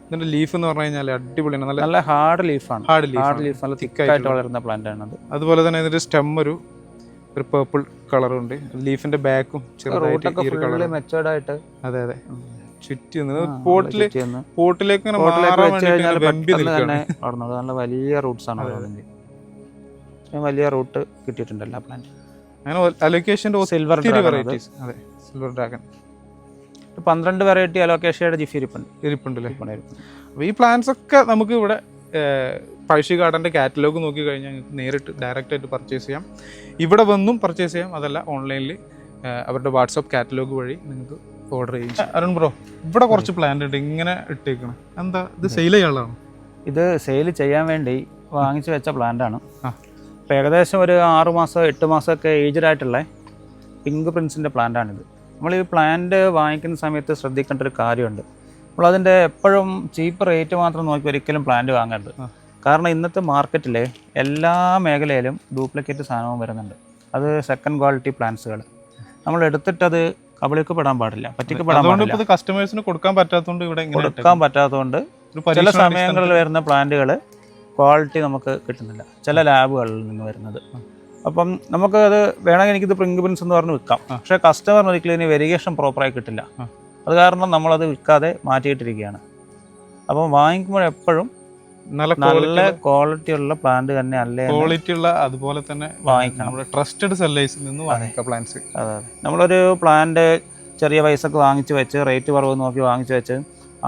ഇതിന്റെ ലീഫ് എന്ന് പറഞ്ഞു കഴിഞ്ഞാൽ അടിപൊളിയാണ്. നല്ല ഹാർഡ് ലീഫാണ്. ഹാർഡ് ലീഫ് നല്ല തിക്കായിട്ട് വളരുന്ന പ്ലാന്റ് ആണ് അത്. അതുപോലെ തന്നെ ഇതിന്റെ സ്റ്റെം ഒരു പേർപ്പിൾ കളറുണ്ട്. ലീഫിന്റെ ബാക്കും ചെറുതായിട്ട് മെച്ചേർഡ് ആയിട്ട്. അതെ അതെ, ചുറ്റി പോട്ടിലേക്ക് നല്ല വലിയ റൂട്ട്സ് ആണ്. വലിയ റൂട്ട് കിട്ടിയിട്ടുണ്ട് എല്ലാ പ്ലാന്റ്. അലോക്കേഷന്റെ സിൽവർ വെറൈറ്റീസ്. അതെ, സിൽവർ ഡ്രാഗൺ 12 വെറൈറ്റി അലോക്കേഷ്യയുടെ ജിഫി ഇരിപ്പുണ്ടല്ലേ? അപ്പോൾ ഈ പ്ലാന്റ്സ് ഒക്കെ നമുക്ക് ഇവിടെ പഴശ്ശി ഗാർഡൻ്റെ കാറ്റലോഗ് നോക്കി കഴിഞ്ഞാൽ നിങ്ങൾക്ക് നേരിട്ട് ഡയറക്റ്റ് ആയിട്ട് പർച്ചേസ് ചെയ്യാം. ഇവിടെ വന്നും പർച്ചേസ് ചെയ്യാം. അതല്ല ഓൺലൈനിൽ അവരുടെ വാട്സപ്പ് കാറ്റലോഗ് വഴി നിങ്ങൾക്ക് ഓർഡർ ചെയ്യും. അരുൺ ബ്രോ, ഇവിടെ കുറച്ച് പ്ലാന്റ് ഉണ്ട് ഇങ്ങനെ ഇട്ടേക്കണം. എന്താ ഇത് സെയിൽ ചെയ്യാനുള്ളതാണ്? ഇത് സെയിൽ ചെയ്യാൻ വേണ്ടി വാങ്ങിച്ചു വെച്ച പ്ലാന്റ് ആണ്. അപ്പോൾ ഏകദേശം ഒരു 6 മാസം 8 മാസമൊക്കെ ഏജ്ഡ് ആയിട്ടുള്ള പിങ്ക് പ്രിൻസിൻ്റെ പ്ലാന്റാണിത്. നമ്മൾ ഈ പ്ലാന്റ് വാങ്ങിക്കുന്ന സമയത്ത് ശ്രദ്ധിക്കേണ്ട ഒരു കാര്യമുണ്ട്. നമ്മളതിൻ്റെ എപ്പോഴും ചീപ്പ് റേറ്റ് മാത്രം നോക്കി ഒരിക്കലും പ്ലാന്റ് വാങ്ങരുത്. കാരണം ഇന്നത്തെ മാർക്കറ്റിലെ എല്ലാ മേഖലയിലും ഡ്യൂപ്ലിക്കേറ്റ് സാധനവും വരുന്നുണ്ട്. അത് സെക്കൻഡ് ക്വാളിറ്റി പ്ലാന്റ്സുകൾ നമ്മൾ എടുത്തിട്ടത് കബളിക്കപ്പെടാൻ പാടില്ല, പറ്റിക്കപ്പെടാൻ പാടില്ല. കസ്റ്റമേഴ്സിന് കൊടുക്കാൻ പറ്റാത്തതുകൊണ്ട് ചില സമയങ്ങളിൽ വരുന്ന പ്ലാന്റുകൾ ക്വാളിറ്റി നമുക്ക് കിട്ടുന്നില്ല, ചില ലാബുകളിൽ നിന്ന് വരുന്നത്. അപ്പം നമുക്കത് വേണമെങ്കിൽ എനിക്കിത് പിങ്ക് പ്രിൻസ് എന്ന് പറഞ്ഞ് വിൽക്കാം. പക്ഷേ കസ്റ്റമറിന് ഒരിക്കലും ഇതിന് വെരിഗേഷൻ പ്രോപ്പറായി കിട്ടില്ല. അത് കാരണം നമ്മളത് വിൽക്കാതെ മാറ്റിയിട്ടിരിക്കുകയാണ്. അപ്പം വാങ്ങിക്കുമ്പോൾ എപ്പോഴും നല്ല ക്വാളിറ്റി ഉള്ള പ്ലാന്റ് തന്നെ അല്ലേ, ക്വാളിറ്റി ഉള്ള അതുപോലെ തന്നെ വാങ്ങിക്കണം. നമ്മുടെ ട്രസ്റ്റഡ് സെല്ലേഴ്സിൽ നിന്ന് വാങ്ങിക്കുക പ്ലാന്റ്സ്. അതെ, നമ്മളൊരു പ്ലാന്റ് ചെറിയ പൈസക്ക് വാങ്ങിച്ചു വെച്ച് റേറ്റ് കുറവ് നോക്കി വാങ്ങിച്ചു വെച്ച്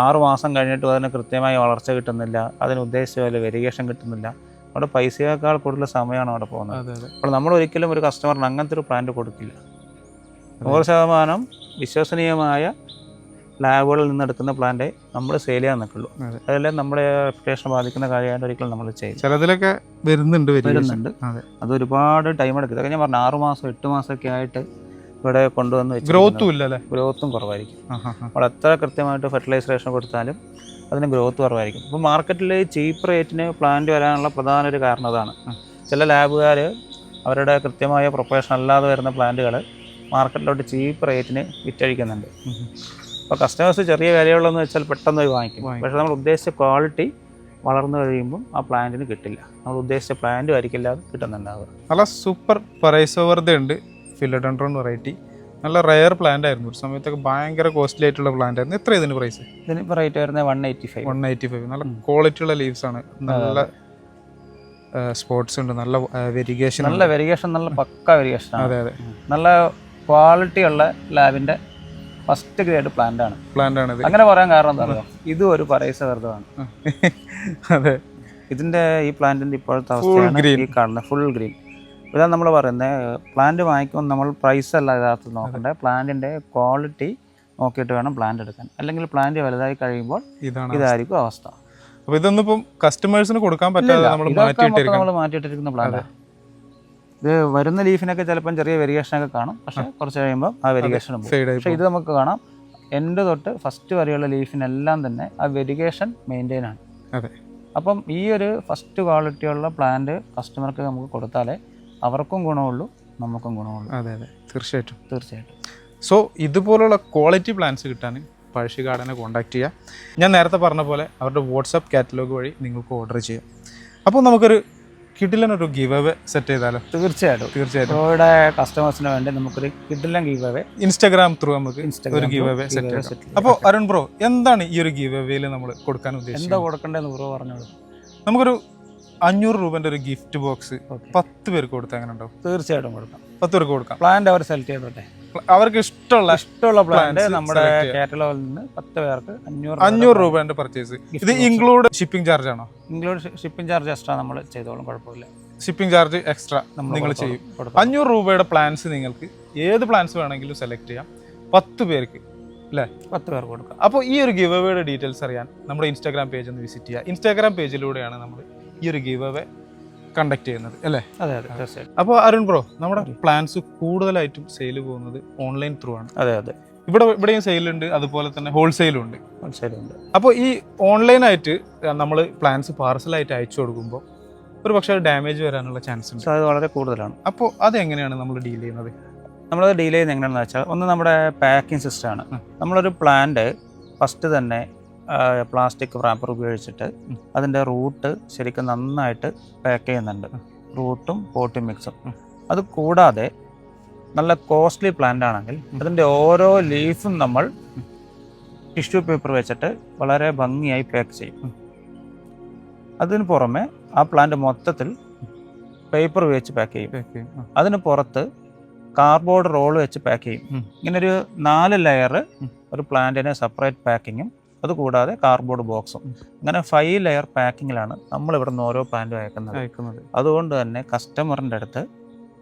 6 മാസം കഴിഞ്ഞിട്ട് അതിന് കൃത്യമായി വളർച്ച കിട്ടുന്നില്ല, അതിന് ഉദ്ദേശിച്ച പോലെ വെരിഗേഷൻ കിട്ടുന്നില്ല, അവിടെ പൈസയേക്കാൾ കൂടുതൽ സമയമാണ് അവിടെ പോകുന്നത്. അപ്പോൾ നമ്മൾ ഒരിക്കലും ഒരു കസ്റ്റമറിന് അങ്ങനത്തെ ഒരു പ്ലാന്റ് കൊടുക്കില്ല. 100% വിശ്വസനീയമായ ലാബുകളിൽ നിന്ന് എടുക്കുന്ന പ്ലാന്റ് നമ്മൾ സെയിൽ ചെയ്യാൻ നിൽക്കുള്ളൂ. അതല്ലേ നമ്മുടെ റെപ്യൂട്ടേഷൻ ബാധിക്കുന്ന കാര്യമായിട്ട് ഒരിക്കലും നമ്മൾ ചെയ്യും. ചിലതിലൊക്കെ വരുന്നുണ്ട്. അത് ഒരുപാട് ടൈം എടുക്കും. ഇതൊക്കെ ഞാൻ പറഞ്ഞു 6 മാസം 8 മാസമൊക്കെ ആയിട്ട് ഇവിടെ കൊണ്ടുവന്ന് ഗ്രോത്തും കുറവായിരിക്കും. നമ്മൾ എത്ര കൃത്യമായിട്ട് ഫെർട്ടിലൈസേഷൻ കൊടുത്താലും അതിന് ഗ്രോത്ത് കുറവായിരിക്കും. ഇപ്പോൾ മാർക്കറ്റിൽ ചീപ്പ് റേറ്റിന് പ്ലാന്റ് വരാനുള്ള പ്രധാന ഒരു കാരണം അതാണ്. ചില ലാബുകാർ അവരുടെ കൃത്യമായ പ്രൊപ്പറേഷൻ അല്ലാതെ വരുന്ന പ്ലാന്റുകൾ മാർക്കറ്റിലോട്ട് ചീപ്പ് റേറ്റിന് വിറ്റഴിക്കുന്നുണ്ട്. അപ്പോൾ കസ്റ്റമേഴ്സ് ചെറിയ വിലയുള്ളതെന്ന് വെച്ചാൽ പെട്ടെന്ന് പോയി വാങ്ങിക്കും. പക്ഷേ നമ്മൾ ഉദ്ദേശിച്ച ക്വാളിറ്റി വളർന്നു കഴിയുമ്പം ആ പ്ലാന്റിന് കിട്ടില്ല. നമ്മൾ ഉദ്ദേശിച്ച പ്ലാന്റും ആയിരിക്കില്ല അത് കിട്ടുന്നുണ്ടാവുക. നല്ല സൂപ്പർ പരൈസോവർദ്ധ ഉണ്ട്, ഫിലോഡെൻഡ്രോൺ വെറൈറ്റി. നല്ല റയർ പ്ലാന്റ് ആയിരുന്നു. ഒരു സമയത്തൊക്കെ ഭയങ്കര കോസ്റ്റ്ലി ആയിട്ടുള്ള പ്ലാന്റ് ആയിരുന്നു. എത്ര ഇതിന് പ്രൈസ്? ഇതിനിപ്പോൾ റേറ്റ് വരുന്നത് 185. നല്ല ക്വാളിറ്റി ഉള്ള ലീവ്സ് ആണ്, നല്ല സ്പോട്സ് ഉണ്ട്, നല്ല വെരിഗേഷൻ, നല്ല പക്ക വെരിഗേഷൻ. അതെ, നല്ല ക്വാളിറ്റി ഉള്ള ലാബിന്റെ ഫസ്റ്റ് ഗ്രേഡ് പ്ലാന്റ് ആണ്. അങ്ങനെ പറയാൻ കാരണം എന്താ പറയുക, ഇതും ഒരു പരൈസവർദ്ധമാണ്. അതെ, ഇതിന്റെ ഈ പ്ലാന്റിന്റെ ഇപ്പോഴത്തെ അവസ്ഥയാണ് ഈ കാണുന്നത്, ഫുൾ ഗ്രീൻ. ഇതാണ് നമ്മൾ പറയുന്നത്, പ്ലാന്റ് വാങ്ങിക്കുമ്പോൾ നമ്മൾ പ്രൈസ് അല്ല യഥാർത്ഥത്തിൽ നോക്കേണ്ടത്, പ്ലാന്റിന്റെ ക്വാളിറ്റി നോക്കിയിട്ട് വേണം പ്ലാന്റ് എടുക്കാൻ. അല്ലെങ്കിൽ പ്ലാന്റ് വലുതായി കഴിയുമ്പോൾ ഇതായിരിക്കും അവസ്ഥ. അപ്പോൾ ഇതൊന്നും കസ്റ്റമേഴ്സിന് കൊടുക്കാൻ പറ്റില്ല, നമ്മൾ മാറ്റിയിട്ടിരിക്കുന്ന പ്ലാന്റ്. ഇത് വരുന്ന ലീഫിനൊക്കെ ചിലപ്പം ചെറിയ വെരിഗേഷനൊക്കെ കാണും, പക്ഷേ കുറച്ച് കഴിയുമ്പോൾ ആ വെരിഗേഷൻ പോകും. പക്ഷേ ഇത് നമുക്ക് കാണാം, എൻഡ് തൊട്ട് ഫസ്റ്റ് വരെയുള്ള ലീഫിനെല്ലാം തന്നെ ആ വെരിഗേഷൻ മെയിൻറ്റെയിൻ ആണ്. അതെ, അപ്പം ഈ ഒരു ഫസ്റ്റ് ക്വാളിറ്റിയുള്ള പ്ലാന്റ് കസ്റ്റമർക്ക് നമുക്ക് കൊടുത്താലേ അവർക്കും ഗുണമുള്ളൂ, നമുക്കും ഗുണമുള്ളൂ. അതെ, തീർച്ചയായിട്ടും. സോ ഇതുപോലുള്ള ക്വാളിറ്റി പ്ലാന്റ്സ് കിട്ടാൻ പഴശ്ശി ഗാർഡനെ കോൺടാക്ട് ചെയ്യുക. ഞാൻ നേരത്തെ പറഞ്ഞ പോലെ അവരുടെ വാട്സാപ്പ് കാറ്റലോഗ് വഴി നിങ്ങൾക്ക് ഓർഡർ ചെയ്യാം. അപ്പോൾ നമുക്കൊരു കിഡിലനൊരു ഗിവ് അവേ സെറ്റ് ചെയ്താലോ? തീർച്ചയായിട്ടും. ഇവിടെ കസ്റ്റമേഴ്സിന് വേണ്ടി നമുക്കൊരു കിഡിലൻ ഗിവ് അവേ ഇൻസ്റ്റാഗ്രാം ത്രൂ നമുക്ക് ഒരു ഗിവ് അവേ സെറ്റ് ചെയ്യാം. അപ്പോൾ അരുൺ ബ്രോ, എന്താണ് ഈ ഒരു ഗിവ് അവേയിൽ നമ്മൾ കൊടുക്കാൻ ഉദ്ദേശിച്ചത്? എന്താ കൊടുക്കേണ്ടതെന്ന് ബ്രോ പറഞ്ഞോളൂ. നമുക്കൊരു 500 രൂപൻ്റെ ഒരു ഗിഫ്റ്റ് ബോക്സ് 10 പേർക്ക് കൊടുത്താൽ എങ്ങനെ ഉണ്ടാവും? തീർച്ചയായിട്ടും കൊടുക്കാം. 10 പേർക്ക് കൊടുക്കാം. പ്ലാന്റ് അവർ സെലക്ട് ചെയ്തോട്ടെ, അവർക്ക് ഇഷ്ടമുള്ള പ്ലാന്റ് നമ്മുടെ കാറ്റലോഗിൽ നിന്ന് 10 പേർക്ക് 500 രൂപേന്റെ പർച്ചേസ്. ഇത് ഇൻക്ലൂഡ് ഷിപ്പിംഗ് ചാർജ് ആണോ? ഇൻക്ലൂഡ് ഷിപ്പിംഗ് ചാർജ് എക്സ്ട്രാ നമ്മൾ ചെയ്തോളും, കുഴപ്പമില്ല. ഷിപ്പിംഗ് ചാർജ് എക്സ്ട്രാ നിങ്ങൾ ചെയ്യും. 500 രൂപയുടെ പ്ലാൻസ് നിങ്ങൾക്ക് ഏത് പ്ലാൻസ് വേണമെങ്കിലും സെലക്ട് ചെയ്യാം. 10 പേർക്ക് അല്ലേ? 10 പേർക്ക് കൊടുക്കാം. അപ്പോൾ ഈ ഒരു ഗിവ് അവേയുടെ ഡീറ്റെയിൽസ് അറിയാൻ നമ്മുടെ ഇൻസ്റ്റാഗ്രാം പേജ് ഒന്ന് വിസിറ്റ് ചെയ്യുക. ഇൻസ്റ്റാഗ്രാം പേജിലൂടെയാണ് നമ്മൾ ഈ ഒരു ഗിവ് അവേ കണ്ടക്ട് ചെയ്യുന്നത് അല്ലേ? അതെ, തീർച്ചയായിട്ടും. അപ്പോൾ അരുൺ ബ്രോ, നമ്മുടെ പ്ലാൻസ് കൂടുതലായിട്ടും സെയിൽ പോകുന്നത് ഓൺലൈൻ ത്രൂ ആണ്. അതെ. ഇവിടെയും സെയിലുണ്ട്, അതുപോലെ തന്നെ ഹോൾസെയിലും ഉണ്ട്. അപ്പോൾ ഈ ഓൺലൈനായിട്ട് നമ്മൾ പ്ലാൻസ് പാർസലായിട്ട് അയച്ചു കൊടുക്കുമ്പോൾ ഒരു പക്ഷേ ഡാമേജ് വരാനുള്ള ചാൻസ് ഉണ്ട്, അത് വളരെ കൂടുതലാണ്. അപ്പോൾ അതെങ്ങനെയാണ് നമ്മൾ ഡീൽ ചെയ്യുന്നത്? നമ്മളത് ഡീൽ ചെയ്യുന്നത് എങ്ങനെയാണെന്ന് വെച്ചാൽ, ഒന്ന് നമ്മുടെ പാക്കിംഗ് സിസ്റ്റമാണ്. നമ്മളൊരു പ്ലാന്റ് ഫസ്റ്റ് തന്നെ പ്ലാസ്റ്റിക് റാപ്പർ ഉപയോഗിച്ചിട്ട് അതിൻ്റെ റൂട്ട് ശരിക്കും നന്നായിട്ട് പാക്ക് ചെയ്യുന്നുണ്ട്, റൂട്ടും പോട്ടും മിക്സും. അത് കൂടാതെ നല്ല കോസ്റ്റ്ലി പ്ലാന്റ് ആണെങ്കിൽ അതിൻ്റെ ഓരോ ലീഫും നമ്മൾ ടിഷ്യൂ പേപ്പർ വെച്ചിട്ട് വളരെ ഭംഗിയായി പാക്ക് ചെയ്യും. അതിന് പുറമെ ആ പ്ലാന്റ് മൊത്തത്തിൽ പേപ്പർ വെച്ച് പാക്ക് ചെയ്യും. അതിന് പുറത്ത് കാർഡ്ബോർഡ് റോൾ വെച്ച് പാക്ക് ചെയ്യും. ഇങ്ങനൊരു 4 ലെയർ ഒരു പ്ലാന്റിന് സെപ്പറേറ്റ് പാക്കിങ്ങും അതുകൂടാതെ കാർഡ്ബോർഡ് ബോക്സും, അങ്ങനെ 5 ലെയർ പാക്കിങ്ങിലാണ് നമ്മൾ ഇവിടുന്ന് ഓരോ പ്ലാന്റും അയക്കുന്നത്. അതുകൊണ്ട് തന്നെ കസ്റ്റമറിൻ്റെ അടുത്ത്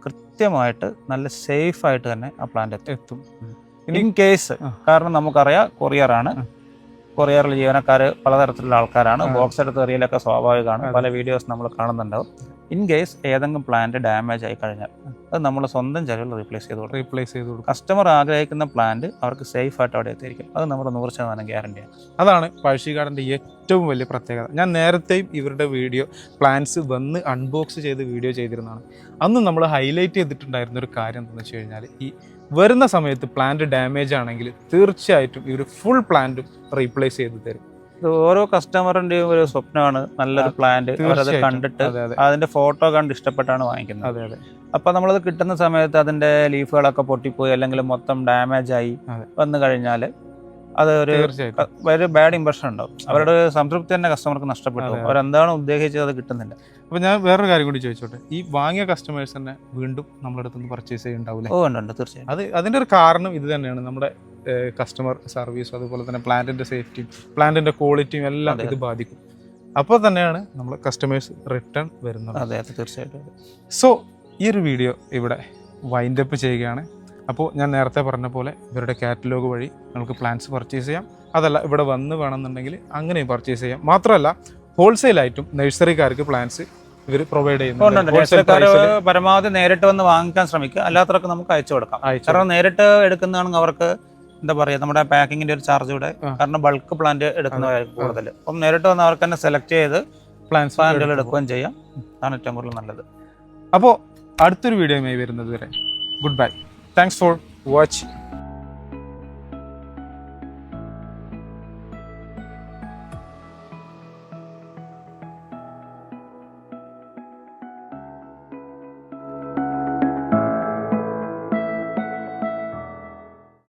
കൃത്യമായിട്ട് നല്ല സേഫായിട്ട് തന്നെ ആ പ്ലാന്റ് എത്തും. ഇൻ കേസ്, കാരണം നമുക്കറിയാം കൊറിയറാണ്, കൊറിയറിൽ ജീവനക്കാർ പലതരത്തിലുള്ള ആൾക്കാരാണ്, ബോക്സ് എടുത്ത് എറിയലൊക്കെ സ്വാഭാവികമാണ്, പല വീഡിയോസ് നമ്മൾ കാണുന്നുണ്ടാവും. ഇൻ കേസ് ഏതെങ്കിലും പ്ലാന്റ് ഡാമേജ് ആയി കഴിഞ്ഞാൽ അത് നമ്മൾ സ്വന്തം ചെലവിൽ റീപ്ലേസ് ചെയ്ത് കൊടുക്കും. കസ്റ്റമർ ആഗ്രഹിക്കുന്ന പ്ലാന്റ് അവർക്ക് സേഫ് ആയിട്ട് അവിടെ എത്തിയിരിക്കും. അത് നമ്മുടെ 100% ഗ്യാരണ്ടിയാണ്. അതാണ് പഴശ്ശി ഗാർഡൻ്റെ ഏറ്റവും വലിയ പ്രത്യേകത. ഞാൻ നേരത്തെയും ഇവരുടെ വീഡിയോ പ്ലാന്റ്സ് വന്ന് അൺബോക്സ് ചെയ്ത് വീഡിയോ ചെയ്തിരുന്നതാണ്. അന്ന് നമ്മൾ ഹൈലൈറ്റ് ചെയ്തിട്ടുണ്ടായിരുന്ന ഒരു കാര്യം എന്താണെന്ന് വെച്ച് കഴിഞ്ഞാൽ, ഈ വരുന്ന സമയത്ത് പ്ലാന്റ് ഡാമേജ് ആണെങ്കിൽ തീർച്ചയായിട്ടും ഇവർ ഫുൾ പ്ലാന്റും റീപ്ലേസ് ചെയ്ത് തരും. ഓരോ കസ്റ്റമറിന്റെയും ഒരു സ്വപ്നമാണ് നല്ലൊരു പ്ലാന്റ്, അവരത് കണ്ടിട്ട് അതിന്റെ ഫോട്ടോ കണ്ട് ഇഷ്ടപ്പെട്ടാണ് വാങ്ങിക്കുന്നത്. അപ്പൊ നമ്മളത് കിട്ടുന്ന സമയത്ത് അതിന്റെ ലീഫുകളൊക്കെ പൊട്ടിപ്പോയി അല്ലെങ്കിൽ മൊത്തം ഡാമേജ് ആയി വന്നു കഴിഞ്ഞാൽ അത് തീർച്ചയായിട്ടും ഒരു ബാഡ് ഇമ്പ്രഷൻ ഉണ്ടാവും. അവരുടെ സംതൃപ്തി തന്നെ കസ്റ്റമർക്ക് നഷ്ടപ്പെട്ടു. അവരെന്താണ് ഉദ്ദേശിച്ചത് അത് കിട്ടുന്നില്ല. അപ്പോൾ ഞാൻ വേറൊരു കാര്യം കൂടി ചോദിച്ചോട്ടെ, ഈ വാങ്ങിയ കസ്റ്റമേഴ്സ് തന്നെ വീണ്ടും നമ്മുടെ അടുത്ത് നിന്ന് പർച്ചേസ് ചെയ്യുന്നുണ്ടാവില്ലേ? ഉണ്ട് തീർച്ചയായും. അതിൻ്റെ ഒരു കാരണം ഇത് തന്നെയാണ്, നമ്മുടെ കസ്റ്റമർ സർവീസും അതുപോലെ തന്നെ പ്ലാന്റിൻ്റെ സേഫ്റ്റിയും പ്ലാന്റിൻ്റെ ക്വാളിറ്റിയും എല്ലാം ഇത് ബാധിക്കും. അപ്പോൾ തന്നെയാണ് നമ്മൾ കസ്റ്റമേഴ്സ് റിട്ടേൺ വരുന്നത്. അതെ തീർച്ചയായിട്ടും. സോ ഈ ഒരു വീഡിയോ ഇവിടെ വൈൻഡപ്പ് ചെയ്യുകയാണ്. അപ്പോൾ ഞാൻ നേരത്തെ പറഞ്ഞ പോലെ ഇവരുടെ കാറ്റലോഗ് വഴി നമുക്ക് പ്ലാന്റ്സ് പർച്ചേസ് ചെയ്യാം. അതല്ല ഇവിടെ വന്ന് വേണമെന്നുണ്ടെങ്കിൽ അങ്ങനെയും പർച്ചേസ് ചെയ്യാം. മാത്രമല്ല ഹോൾസെയിലായിട്ടും നഴ്സറിക്കാർക്ക് പ്ലാന്റ്സ് ഇവർ പ്രൊവൈഡ് ചെയ്യുന്നുണ്ട്. പരമാവധി നേരിട്ട് വന്ന് വാങ്ങിക്കാൻ ശ്രമിക്കുക, അല്ലാത്തവർക്ക് നമുക്ക് അയച്ചു കൊടുക്കാം. കാരണം നേരിട്ട് എടുക്കുന്നതാണെങ്കിൽ അവർക്ക് എന്താ പറയുക, നമ്മുടെ പാക്കിങ്ങിന്റെ ഒരു ചാർജ് കൂടെ, കാരണം ബൾക്ക് പ്ലാന്റ് എടുക്കുന്നതായിരിക്കും കൂടുതൽ. അപ്പം നേരിട്ട് വന്ന് അവർക്ക് തന്നെ സെലക്ട് ചെയ്ത് പ്ലാന്റുകൾ എടുക്കുകയും ചെയ്യാം. അതാണ് ഏറ്റവും കൂടുതൽ നല്ലത്. അപ്പോൾ അടുത്തൊരു വീഡിയോയുമായി വരുന്നത് വരെ good bye. Thanks for watching.